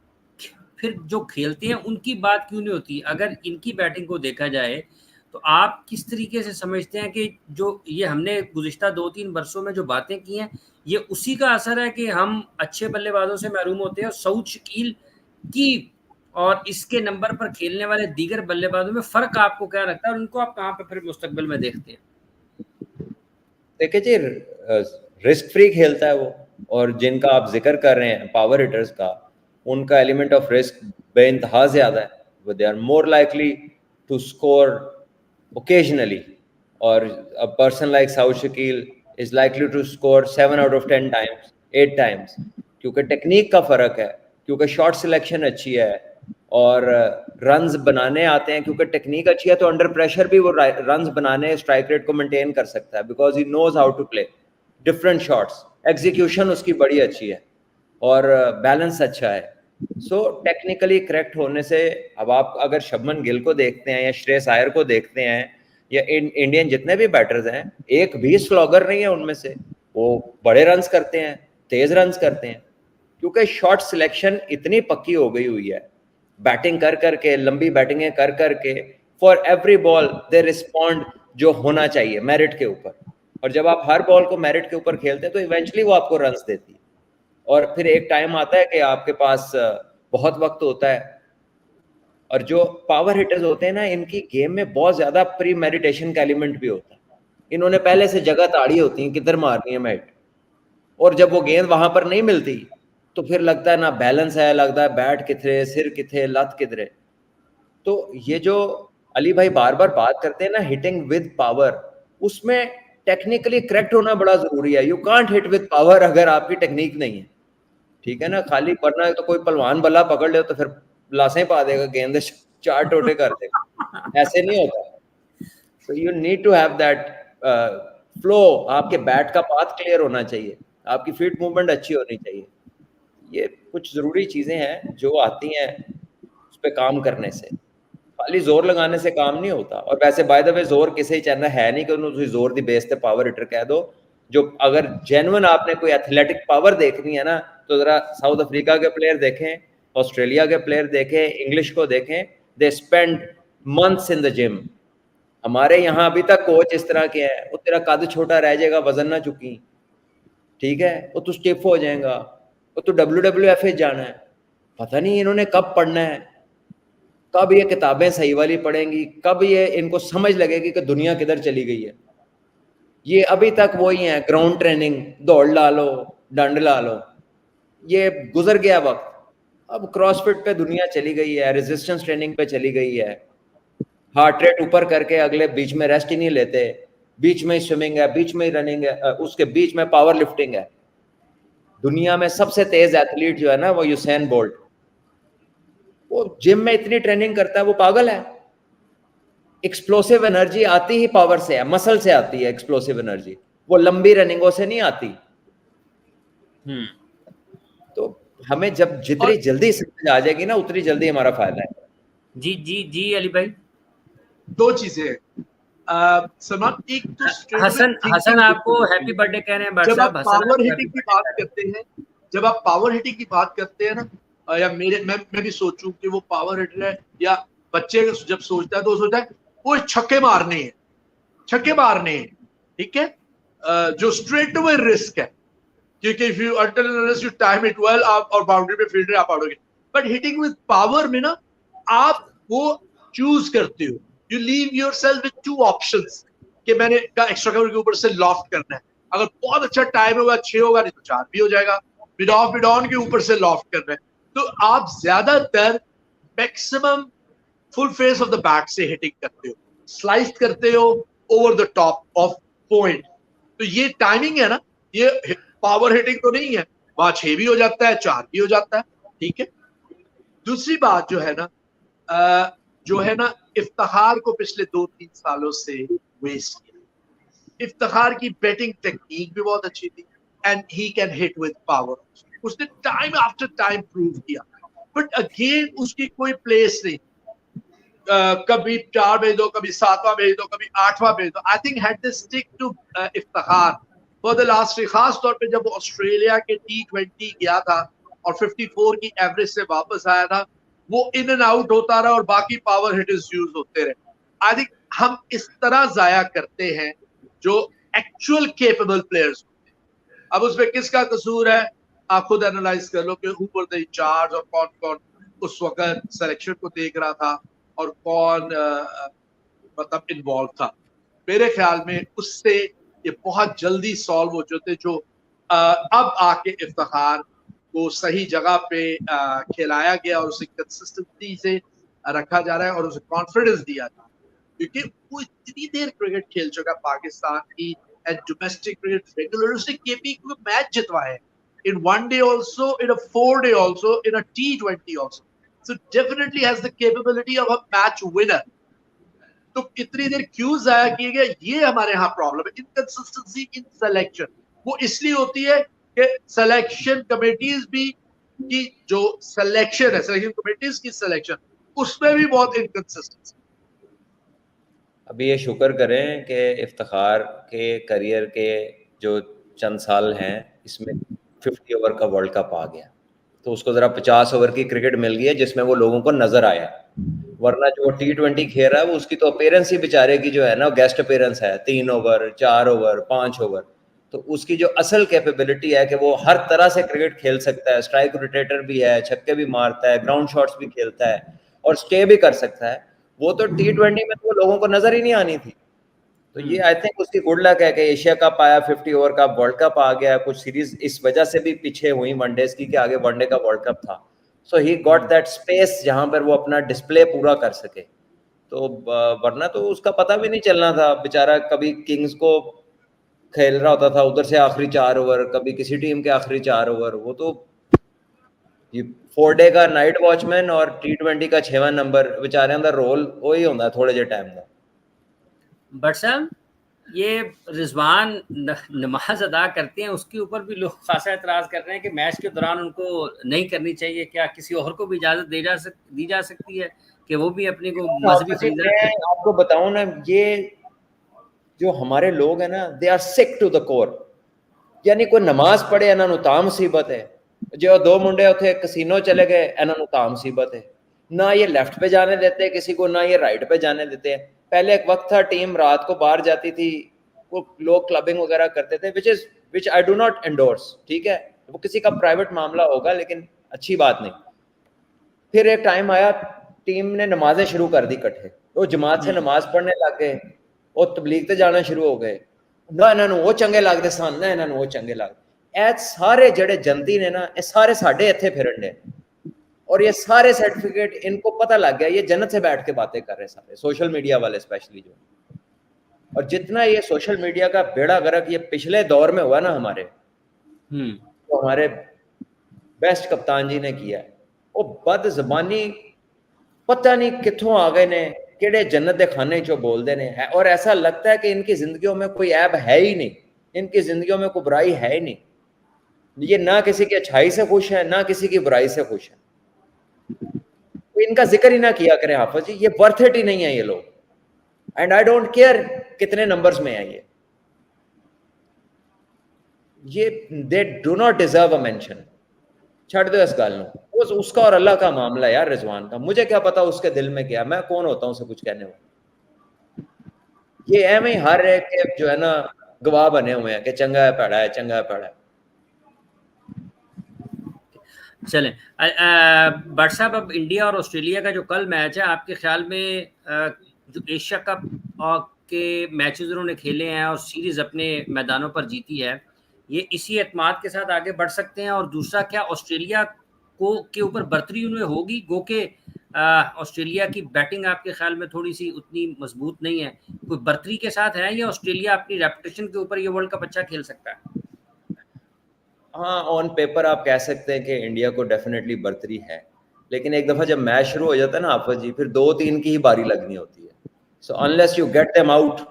फिर जो खेलते हैं उनकी बात क्यों नहीं होती? अगर इनकी बैटिंग को देखा जाए तो आप किस तरीके से समझते हैं कि जो ये हमने गुज़िश्ता 2-3 वर्षों में जो बातें की हैं, ये उसी का असर है कि हम अच्छे बल्लेबाजों से महरूम होते हैं और सऊद शकील की और इसके नंबर पर खेलने वाले दीगर बल्लेबाजों में फ़र्क आपको क्या लगता है और उनको आप कहाँ पे फिर मुस्तकबिल में देखते हैं? देखिए जी, रिस्क फ्री खेलता है वो, और जिनका आप जिक्र कर रहे हैं पावर हिटर्स का, उनका एलिमेंट ऑफ रिस्क बेइंतहा ज़्यादा है। They are more likely to score occasionally, और a person like Saud Shakeel is likely to score 7 out of 10 times, 8 times, क्योंकि टेक्निक का फ़र्क है, क्योंकि शॉट सिलेक्शन अच्छी है और रन्स बनाने आते हैं, क्योंकि टेक्निक अच्छी है तो अंडर प्रेशर भी वो रन्स बनाने, स्ट्राइक रेट को मेंटेन कर सकता है, because he knows how to play different shots, execution उसकी बड़ी अच्छी है और बैलेंस अच्छा है। सो टेक्निकली करेक्ट होने से, अब आप अगर शुभमन गिल को देखते हैं या श्रेयस अय्यर को देखते हैं या इंडियन जितने भी बैटर्स हैं, एक भी स्लॉगर नहीं है उनमें से, वो बड़े रन्स करते हैं, तेज रन्स करते हैं, क्योंकि शॉट सिलेक्शन इतनी पक्की हो गई हुई है, बैटिंग कर करके, लंबी बैटिंगें कर करके, for every ball they respond जो होना चाहिए मेरिट के ऊपर, और जब आप हर बॉल को मेरिट के ऊपर खेलते हैं तो इवेंचुअली वो आपको रन्स देती है। और फिर एक टाइम आता है कि आपके पास बहुत वक्त होता है, और जो पावर हिटर्स होते हैं ना, इनकी गेम में बहुत ज्यादा प्री मेडिटेशन का एलिमेंट भी होता है, इन्होंने पहले से जगह ताड़ी होती है किधर मारनी है मैट, और जब वो गेंद वहां पर नहीं मिलती तो फिर लगता है ना बैलेंस है, लगता है बैट किधरे, सिर किधरे, लत किधरे। तो ये जो अली भाई बार बार बात करते हैं ना हिटिंग विद पावर, उसमें टेक्निकली करेक्ट होना बड़ा जरूरी है। You can't hit with power अगर आपकी टेक्निक नहीं है, ठीक है ना, खाली, वरना तो कोई पहलवान बल्ला पकड़ ले तो फिर लाशें पा देगा, गेंद 4 टोटे कर देगा, ऐसे नहीं होता। So you need to have that flow, आपके बैट का पाथ क्लियर होना चाहिए, आपकी फीट मूवमेंट अच्छी होनी चाहिए। ये कुछ जरूरी चीजें हैं जो आती हैं उस पर काम करने से, खाली जोर लगाने से काम नहीं होता। और वैसे बाय द वे जोर किसी चैनल है नहीं कि उन्होंने जोर दी बेस ते पावर हिटर कह दो, जो अगर जेन्युइन आपने कोई एथलेटिक पावर देखनी है ना, तो जरा साउथ अफ्रीका के प्लेयर देखें, ऑस्ट्रेलिया के प्लेयर देखें, इंग्लिश को देखें, they spend months in the gym. हमारे यहाँ अभी तक कोच इस तरह के हैं, वो तेरा कद छोटा रह जाएगा, वजन ना चुकी, ठीक है, वो तू स्टिफ हो जाएगा, वो तू WWF जाना है। पता नहीं इन्होंने कब पढ़ना है, कब ये किताबें सही वाली पढ़ेंगी, कब ये इनको समझ लगेगी कि दुनिया किधर चली गई है। ये अभी तक वही है, ग्राउंड ट्रेनिंग, दौड़ ला लो, डंड ला लो, ये गुजर गया वक्त। अब क्रॉसफिट पे दुनिया चली गई है, रेजिस्टेंस ट्रेनिंग पे चली गई है, हार्ट रेट ऊपर करके अगले बीच में रेस्ट ही नहीं लेते, बीच में स्विमिंग है, बीच में रनिंग है, उसके बीच में पावर लिफ्टिंग है। दुनिया में सबसे तेज एथलीट जो है ना, वो यूसैन बोल्ट, वो जिम में इतनी ट्रेनिंग करता है, वो पागल है। एक्सप्लोसिव एनर्जी आती ही पावर से है, मसल से आती है एक्सप्लोसिव एनर्जी, वो लंबी रनिंगों से नहीं आती। तो हमें जब जितनी जल्दी समझ आ जाएगी ना, उतनी जल्दी हमारा फायदा है। जी जी जी अली भाई, दो चीजें सलमान, एक तो हसन आपको हैप्पी बर्थडे कह रहे हैं। जब आप पावर हसन हिटिंग की बात करते हैं, जब आप पावर हिटिंग की बात करते हैं ना, या मैं भी सोचूं कि वो पावर हिटर है, या बच्चे जब सोचता है तो सोचता है वो छक्के मारने हैं, छक्के मारने हैं, ठीक है, जो स्ट्रेट अवे रिस्क है, क्योंकि if you until unless you time it well, आप और बाउंड्री पे फील्डर आप आउट हो गए। बट हिटिंग विद पावर में ना, आप वो चूज करते हो, you leave yourself with two options, कि मैंने का एक्स्ट्रा कवर के ऊपर से लॉफ्ट करना है, अगर बहुत अच्छा टाइम होगा 6 होगा, नहीं तो 4 भी हो जाएगा, मिड ऑफ मिड ऑन के ऊपर से लॉफ्ट करना है। तो आप ज्यादातर maximum full face of the bat से हिटिंग करते हो, स्लाइस करते हो over the top of point. तो ये टाइमिंग है ना, ये पावर हिटिंग तो नहीं है, वहां 6 भी हो जाता है, 4 भी हो जाता है, ठीक है। दूसरी बात जो है ना, इफ्तिखार को पिछले 2-3 सालों से वेस्ट किया। इफ्तिखार की बैटिंग टेक्निक भी बहुत अच्छी थी, and he can hit with power, उसने टाइम आफ्टर टाइम प्रूव किया, बट अगेन उसकी कोई प्लेस नहीं। कभी 4 भेज दो, कभी 7वां भेज दो, कभी 8वां भेज दो। I think had to stick to Iftikhar for the last 3, खास तौर पे जब ऑस्ट्रेलिया के T20 गया था और 54 की एवरेज से वापस आया था, वो इन एंड आउट होता रहा और बाकी पावर हिटर्स यूज होते रहे। आई थिंक हम इस तरह जाया करते हैं जो एक्चुअल केपेबल प्लेयर्स होते हैं। अब उसमें किसका कसूर है, आप खुद एनालाइज कर लो कि हु वर द इंचार्ज, और कौन कौन उस वक्त सिलेक्शन को देख रहा था, और कौन मतलब इन्वॉल्व था। मेरे ख्याल में उससे ये बहुत जल्दी सॉल्व हो जाते, जो अब आके इफ्तिखार को सही जगह पे खिलाया गया और उसे कंसिस्टेंसी से रखा जा रहा है और उसे कॉन्फिडेंस दिया जा रहा है, क्योंकि वो इतनी देर क्रिकेट खेल चुका पाकिस्तान की एंड डोमेस्टिक क्रिकेट रेगुलर, उसने केपी को match जितवाए in 1 day also, in a 4 day also, in a T20 also, so definitely has the capability of a match winner. तो इतनी देर क्यों जाया किया गया, ये हमारे यहाँ प्रॉब्लम है, इनकंसिस्टेंसी इन सिलेक्शन। वो इसलिए होती है कि सिलेक्शन कमेटीज भी की जो सिलेक्शन है, सिलेक्शन कमेटीज की सिलेक्शन, उसमें भी बहुत इनकंसिस्टेंसी। अभी ये शुक्र करें कि इफ्तिखार के करियर के जो चंद साल हैं, इसमें 50 ओवर का वर्ल्ड कप आ गया, तो उसको जरा 50 ओवर की क्रिकेट मिल गई है जिसमें वो लोगों को नजर आया। वरना जो T20 खेल रहा है, वो उसकी तो अपीयरेंस ही बेचारे की जो है ना, गेस्ट अपीयरेंस है, 3 ओवर 4 ओवर 5 ओवर। तो उसकी जो असल कैपेबिलिटी है कि वो हर तरह से क्रिकेट खेल सकता है, स्ट्राइक रोटेटर भी है, छक्के भी मारता है, ग्राउंड शॉट्स भी खेलता है और स्टे भी कर सकता है, वो तो T20 में तो लोगों को नजर ही नहीं आनी थी। तो ये आई थिंक उसकी गुड लक है कि एशिया कप आया, 50 ओवर का वर्ल्ड कप आ गया, कुछ सीरीज इस वजह से भी पीछे हुई वनडेज की कि आगे वनडे का वर्ल्ड कप था, सो ही गॉट दैट स्पेस जहां पर वो अपना डिस्प्ले पूरा कर सके। तो वरना तो उसका पता भी नहीं चलना था, बेचारा कभी किंग्स को खेल रहा होता था उधर से आखिरी 4 ओवर, कभी किसी टीम के आखिरी 4 ओवर, वो तो ये 4 डे का नाइट वॉचमैन और T20 का 6वां नंबर, बेचारे अंदर रोल वही होता है थोड़े जे टाइम का। बट साहब, ये रिजवान नमाज अदा करते हैं, उसके ऊपर भी लोग खासा एतराज कर रहे हैं कि मैच के दौरान उनको नहीं करनी चाहिए, क्या किसी और को भी इजाजत दी जा सकती है कि वो भी अपने को मजहबी फरीज़ा? मैं आपको बताऊं ना, ये जो हमारे लोग हैं ना, they are sick to the core. यानी कोई नमाज पढ़े इन्हों तां मुसीबत है, जो 2 मुंडे उत्थे कसीनो चले गए इन्हों तां मुसीबत है। ना ये लेफ्ट पे जाने देते किसी को, ना ये राइट पे जाने देते हैं। पहले एक वक्त था टीम रात को बाहर जाती थी, वो लोग क्लबिंग वगैरह करते थे, विच आई डू नॉट एंडोर्स, ठीक है, वो किसी का प्राइवेट मामला होगा लेकिन अच्छी बात नहीं। फिर एक टाइम आया टीम ने नमाजें शुरू कर दी इकट्ठे, वो जमात से नमाज पढ़ने लग गए और तबलीग ते जाना शुरू हो गए। ना इन्हों वो चंगे लगते सन, ना इन्हों वो चंगे लगते। ए सारे जड़े जनती ने ना, ये सारे साढ़े इत्थे फिरन दे, और ये सारे सर्टिफिकेट इनको पता लग गया, ये जन्नत से बैठ के बातें कर रहे सारे सोशल मीडिया वाले स्पेशली जो। और जितना ये सोशल मीडिया का बेड़ा गर्क ये पिछले दौर में हुआ ना हमारे, तो हमारे बेस्ट कप्तान जी ने किया है। वो बद जबानी पता नहीं कितों आ गए ने, केड़े जन्नत के खाने चो बोलते ने, और ऐसा लगता है कि इनकी जिंदगियों में कोई ऐब है ही नहीं, इनकी जिंदगियों में कोई बुराई है ही नहीं। ये ना किसी की अच्छाई से खुश है, ना किसी की बुराई से खुश है। तो इनका जिक्र ही ना किया करें हाफिज जी, ये वर्थ इट ही नहीं है ये लोग। एंड आई डोंट केयर कितने नंबर्स में है ये they do not deserve a mention. छड़ दो इस गल को, उसका और अल्लाह का मामला है यार। रिजवान का मुझे क्या पता उसके दिल में क्या, मैं कौन होता हूं उसे कुछ कहने वाला। ये एवं ही हर एक जो है ना गवाह बने हुए हैं कि चंगा है पैड़ा है, चंगा है पैड़ा है। चलें भट्ट साहब, अब इंडिया और ऑस्ट्रेलिया का जो कल मैच है, आपके ख्याल में जो एशिया कप के मैचेस उन्होंने खेले हैं और सीरीज अपने मैदानों पर जीती है, ये इसी एतमाद के साथ आगे बढ़ सकते हैं? और दूसरा, क्या ऑस्ट्रेलिया को के ऊपर बर्तरी उन्हें होगी? गो के ऑस्ट्रेलिया की बैटिंग आपके ख्याल में थोड़ी सी उतनी मजबूत नहीं है, कोई बर्तरी के साथ है, या ऑस्ट्रेलिया अपनी रेपुटेशन के ऊपर ये वर्ल्ड कप अच्छा खेल सकता है? हाँ, ऑन पेपर आप कह सकते हैं कि इंडिया को डेफिनेटली बर्तरी है, लेकिन एक दफा जब मैच शुरू हो जाता है ना हाफिज जी, फिर 2-3 की ही बारी लगनी होती है। So unless you get them out,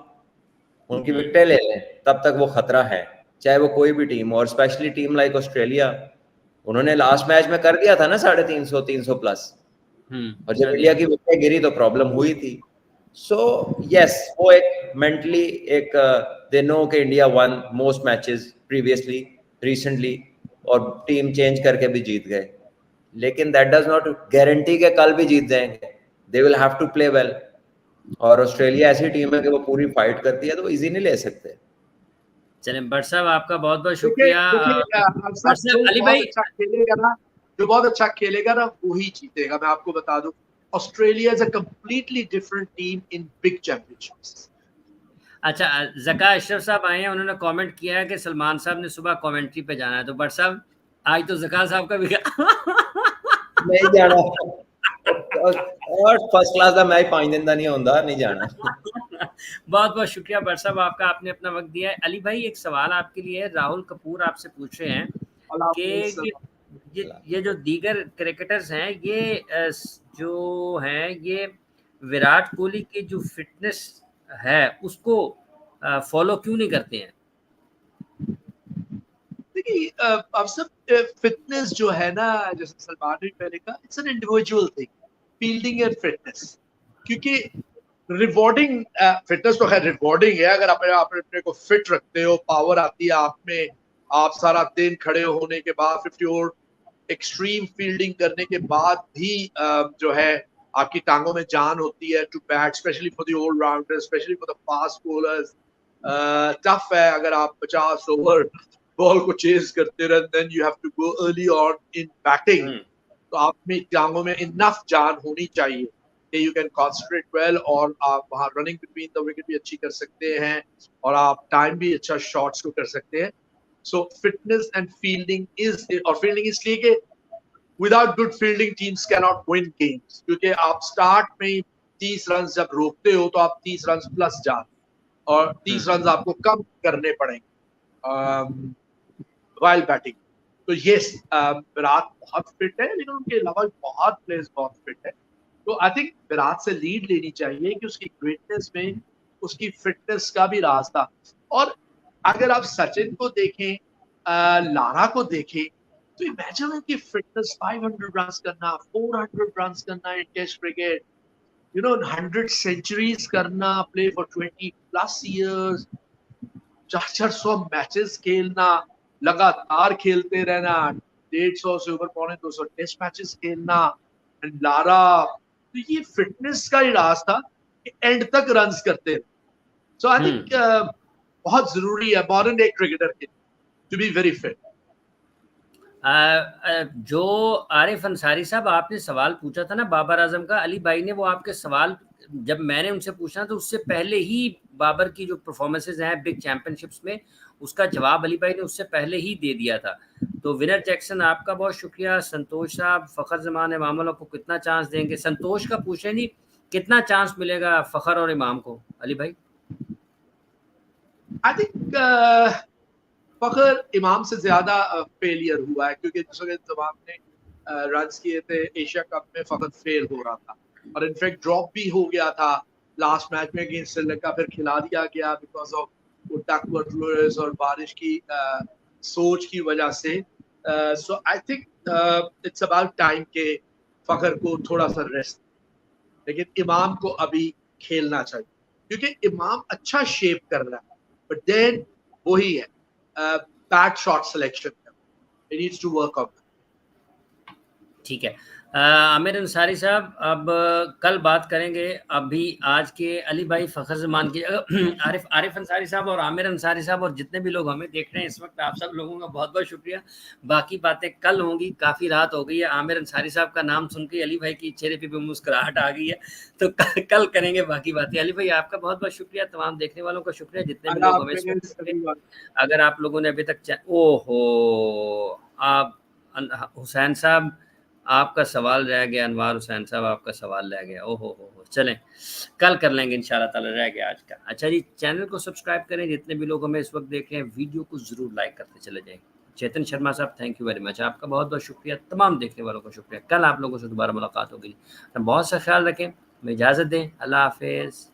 उनकी विकेटें ले लें, तब तक वो खतरा है, चाहे वो कोई भी टीम, और स्पेशली टीम लाइक ऑस्ट्रेलिया। उन्होंने लास्ट मैच में कर दिया था ना 350 प्लस, और जब इंडिया की विकेट गिरी तो प्रॉब्लम हुई थी। सो यस, वो एक मेंटली एक दे नो कि India one most matches previously recently, और टीम चेंज करके भी जीत गए, लेकिन दैट डज नॉट गारंटी के कल भी जीत जाएंगे। They will have to play well, और ऑस्ट्रेलिया ऐसी टीम है कि वो पूरी फाइट करती है, तो इजी नहीं ले सकते। चलें भट्ट साहब, आपका बहुत बहुत शुक्रिया। अली भाई, अच्छा खेलेगा ना, जो बहुत अच्छा खेलेगा ना वही जीतेगा, मैं आपको बता दूं। Australia is a completely different team in big championships. अच्छा, जका अशरफ साहब आए हैं, उन्होंने कमेंट किया है कि सलमान साहब ने सुबह कमेंट्री पे जाना है, तो भट्ट साहब आज तो जका साहब का भी नहीं जाना, और फर्स्ट क्लास का मैच 5 दिन का नहीं होता, नहीं जाना। बहुत बहुत शुक्रिया भट्ट साहब, आपका आपने अपना वक्त दिया है। अली भाई, एक सवाल आपके लिए है, राहुल कपूर आपसे पूछ रहे हैं कि ये जो दीगर क्रिकेटर्स हैं, ये जो हैं, ये विराट कोहली की जो फिटनेस है उसको फॉलो क्यों नहीं करते हैं? देखिए, अब सब फिटनेस जो है ना, जैसे सलमान ने पहले कहा, it's an individual thing, fielding and fitness. क्योंकि रिवॉर्डिंग फिटनेस तो खैर रिवॉर्डिंग है, अगर आप अपने को फिट रखते हो, पावर आती है आप में, आप सारा दिन खड़े होने के बाद 50 और एक्सट्रीम फील्डिंग करने के बाद भी जो है आपकी टांगों में जान होती है to bat, specially for the allrounder, specially for the fast bowlers. Tough है अगर आप 50 ओवर बॉल को चेज करते रहे, then you have to go early on in batting. तो आप में टांगों में इनफ जान होनी चाहिए कि यू कैन कॉन्सेंट्रेट वेल, और आप वहाँ रनिंग बिटवीन द विकेट भी अच्छी कर सकते हैं, और आप टाइम भी अच्छा शॉट्स को कर सकते हैं। सो फिटनेस एंड फील्डिंग इज, और फील्डिंग इसलिए कि without good fielding teams can not win games, क्योंकि आप स्टार्ट में 30 रन जब रोकते हो तो आप 30 रन प्लस जाते, और 30 रन आपको कम करने पड़ेंगे वाइल बैटिंग। तो ये विराट बहुत फिट है, लेकिन उनके अलावा बहुत प्लेयर्स बहुत फिट है। तो आई थिंक विराट से लीड लेनी चाहिए कि उसकी ग्रेटनेस में उसकी फिटनेस का भी राज था। और अगर आप सचिन को देखें, लारा को देखें, तो इमेजिन की फिटनेस 500 रन करना, 400 रन करना इन टेस्ट क्रिकेट, 100 सेंचुरीज करना, प्ले फॉर 20+ ईयर्स, 400 मैचेस खेलना, लगातार खेलते रहना, 150 से ऊपर 250 टेस्ट मैचेस खेलना, लारा, तो ये फिटनेस का ही राज था कि एंड तक रन्स करते रहे। सो आई थिंक बहुत जरूरी है मॉडर्न डे क्रिकेटर के टू बी वेरी फिट। जो आरिफ अंसारी साहब आपने सवाल पूछा था ना बाबर आजम का, अली भाई ने वो आपके सवाल जब मैंने उनसे पूछा तो उससे पहले ही बाबर की जो परफॉर्मेंसेज हैं बिग चैंपियनशिप्स में, उसका जवाब अली भाई ने उससे पहले ही दे दिया था। तो विनर जैक्सन आपका बहुत शुक्रिया। संतोष साहब, फखर जमान इमाम को कितना चांस देंगे? संतोष का पूछे नहीं, कितना चांस मिलेगा फखर और इमाम को अली भाई? आई थिंक फखर इमाम से ज्यादा फेलियर हुआ है, क्योंकि जिस वक्त इमाम ने रन किए थे एशिया कप में, फखर फेल हो रहा था और इनफैक्ट ड्रॉप भी हो गया था लास्ट मैच में अगेंस्ट श्रीलंका, फिर खिला दिया गया बिकॉज ऑफ वो डकवर्थ और बारिश की सोच की वजह से। So I think it's about time के फखर को थोड़ा सा रेस्ट, लेकिन इमाम को अभी खेलना चाहिए क्योंकि इमाम अच्छा शेप कर रहा है, बट देन वही है bat shot selection, it needs to work on. ठीक है। आमिर अंसारी साहब, अब कल बात करेंगे। अभी आज के अली भाई, फखर जमान की आरिफ अंसारी साहब और आमिर अंसारी साहब और जितने भी लोग हमें देख रहे हैं इस वक्त, आप सब लोगों का बहुत बहुत शुक्रिया। बाकी बातें कल होंगी, काफ़ी रात हो गई है। आमिर अंसारी साहब का नाम सुन के अली भाई की चेहरे पे भी मुस्कुराहट आ गई है, तो कल करेंगे बाकी बातें। अली भाई आपका बहुत बहुत शुक्रिया, तमाम देखने वालों का शुक्रिया, जितने भी लोग हमें इस वक्त, अगर आप लोगों ने अभी तक ओहो, आप हुसैन साहब आपका सवाल रह गया, अनवार हुसैन साहब आपका सवाल रह गया, ओहो हो, चलें कल कर लेंगे इंशाल्लाह ताला, रह गया आज का। अच्छा जी, चैनल को सब्सक्राइब करें, जितने भी लोग हमें इस वक्त देख रहे हैं वीडियो को ज़रूर लाइक करते चले जाएं। चेतन शर्मा साहब, थैंक यू वेरी मच, आपका बहुत बहुत शुक्रिया, तमाम देखने वालों का शुक्रिया। कल आप लोगों से दोबारा मुलाकात होगी, बहुत सा ख्याल रखें, हमें इजाज़त दें, अल्लाह हाफिज़।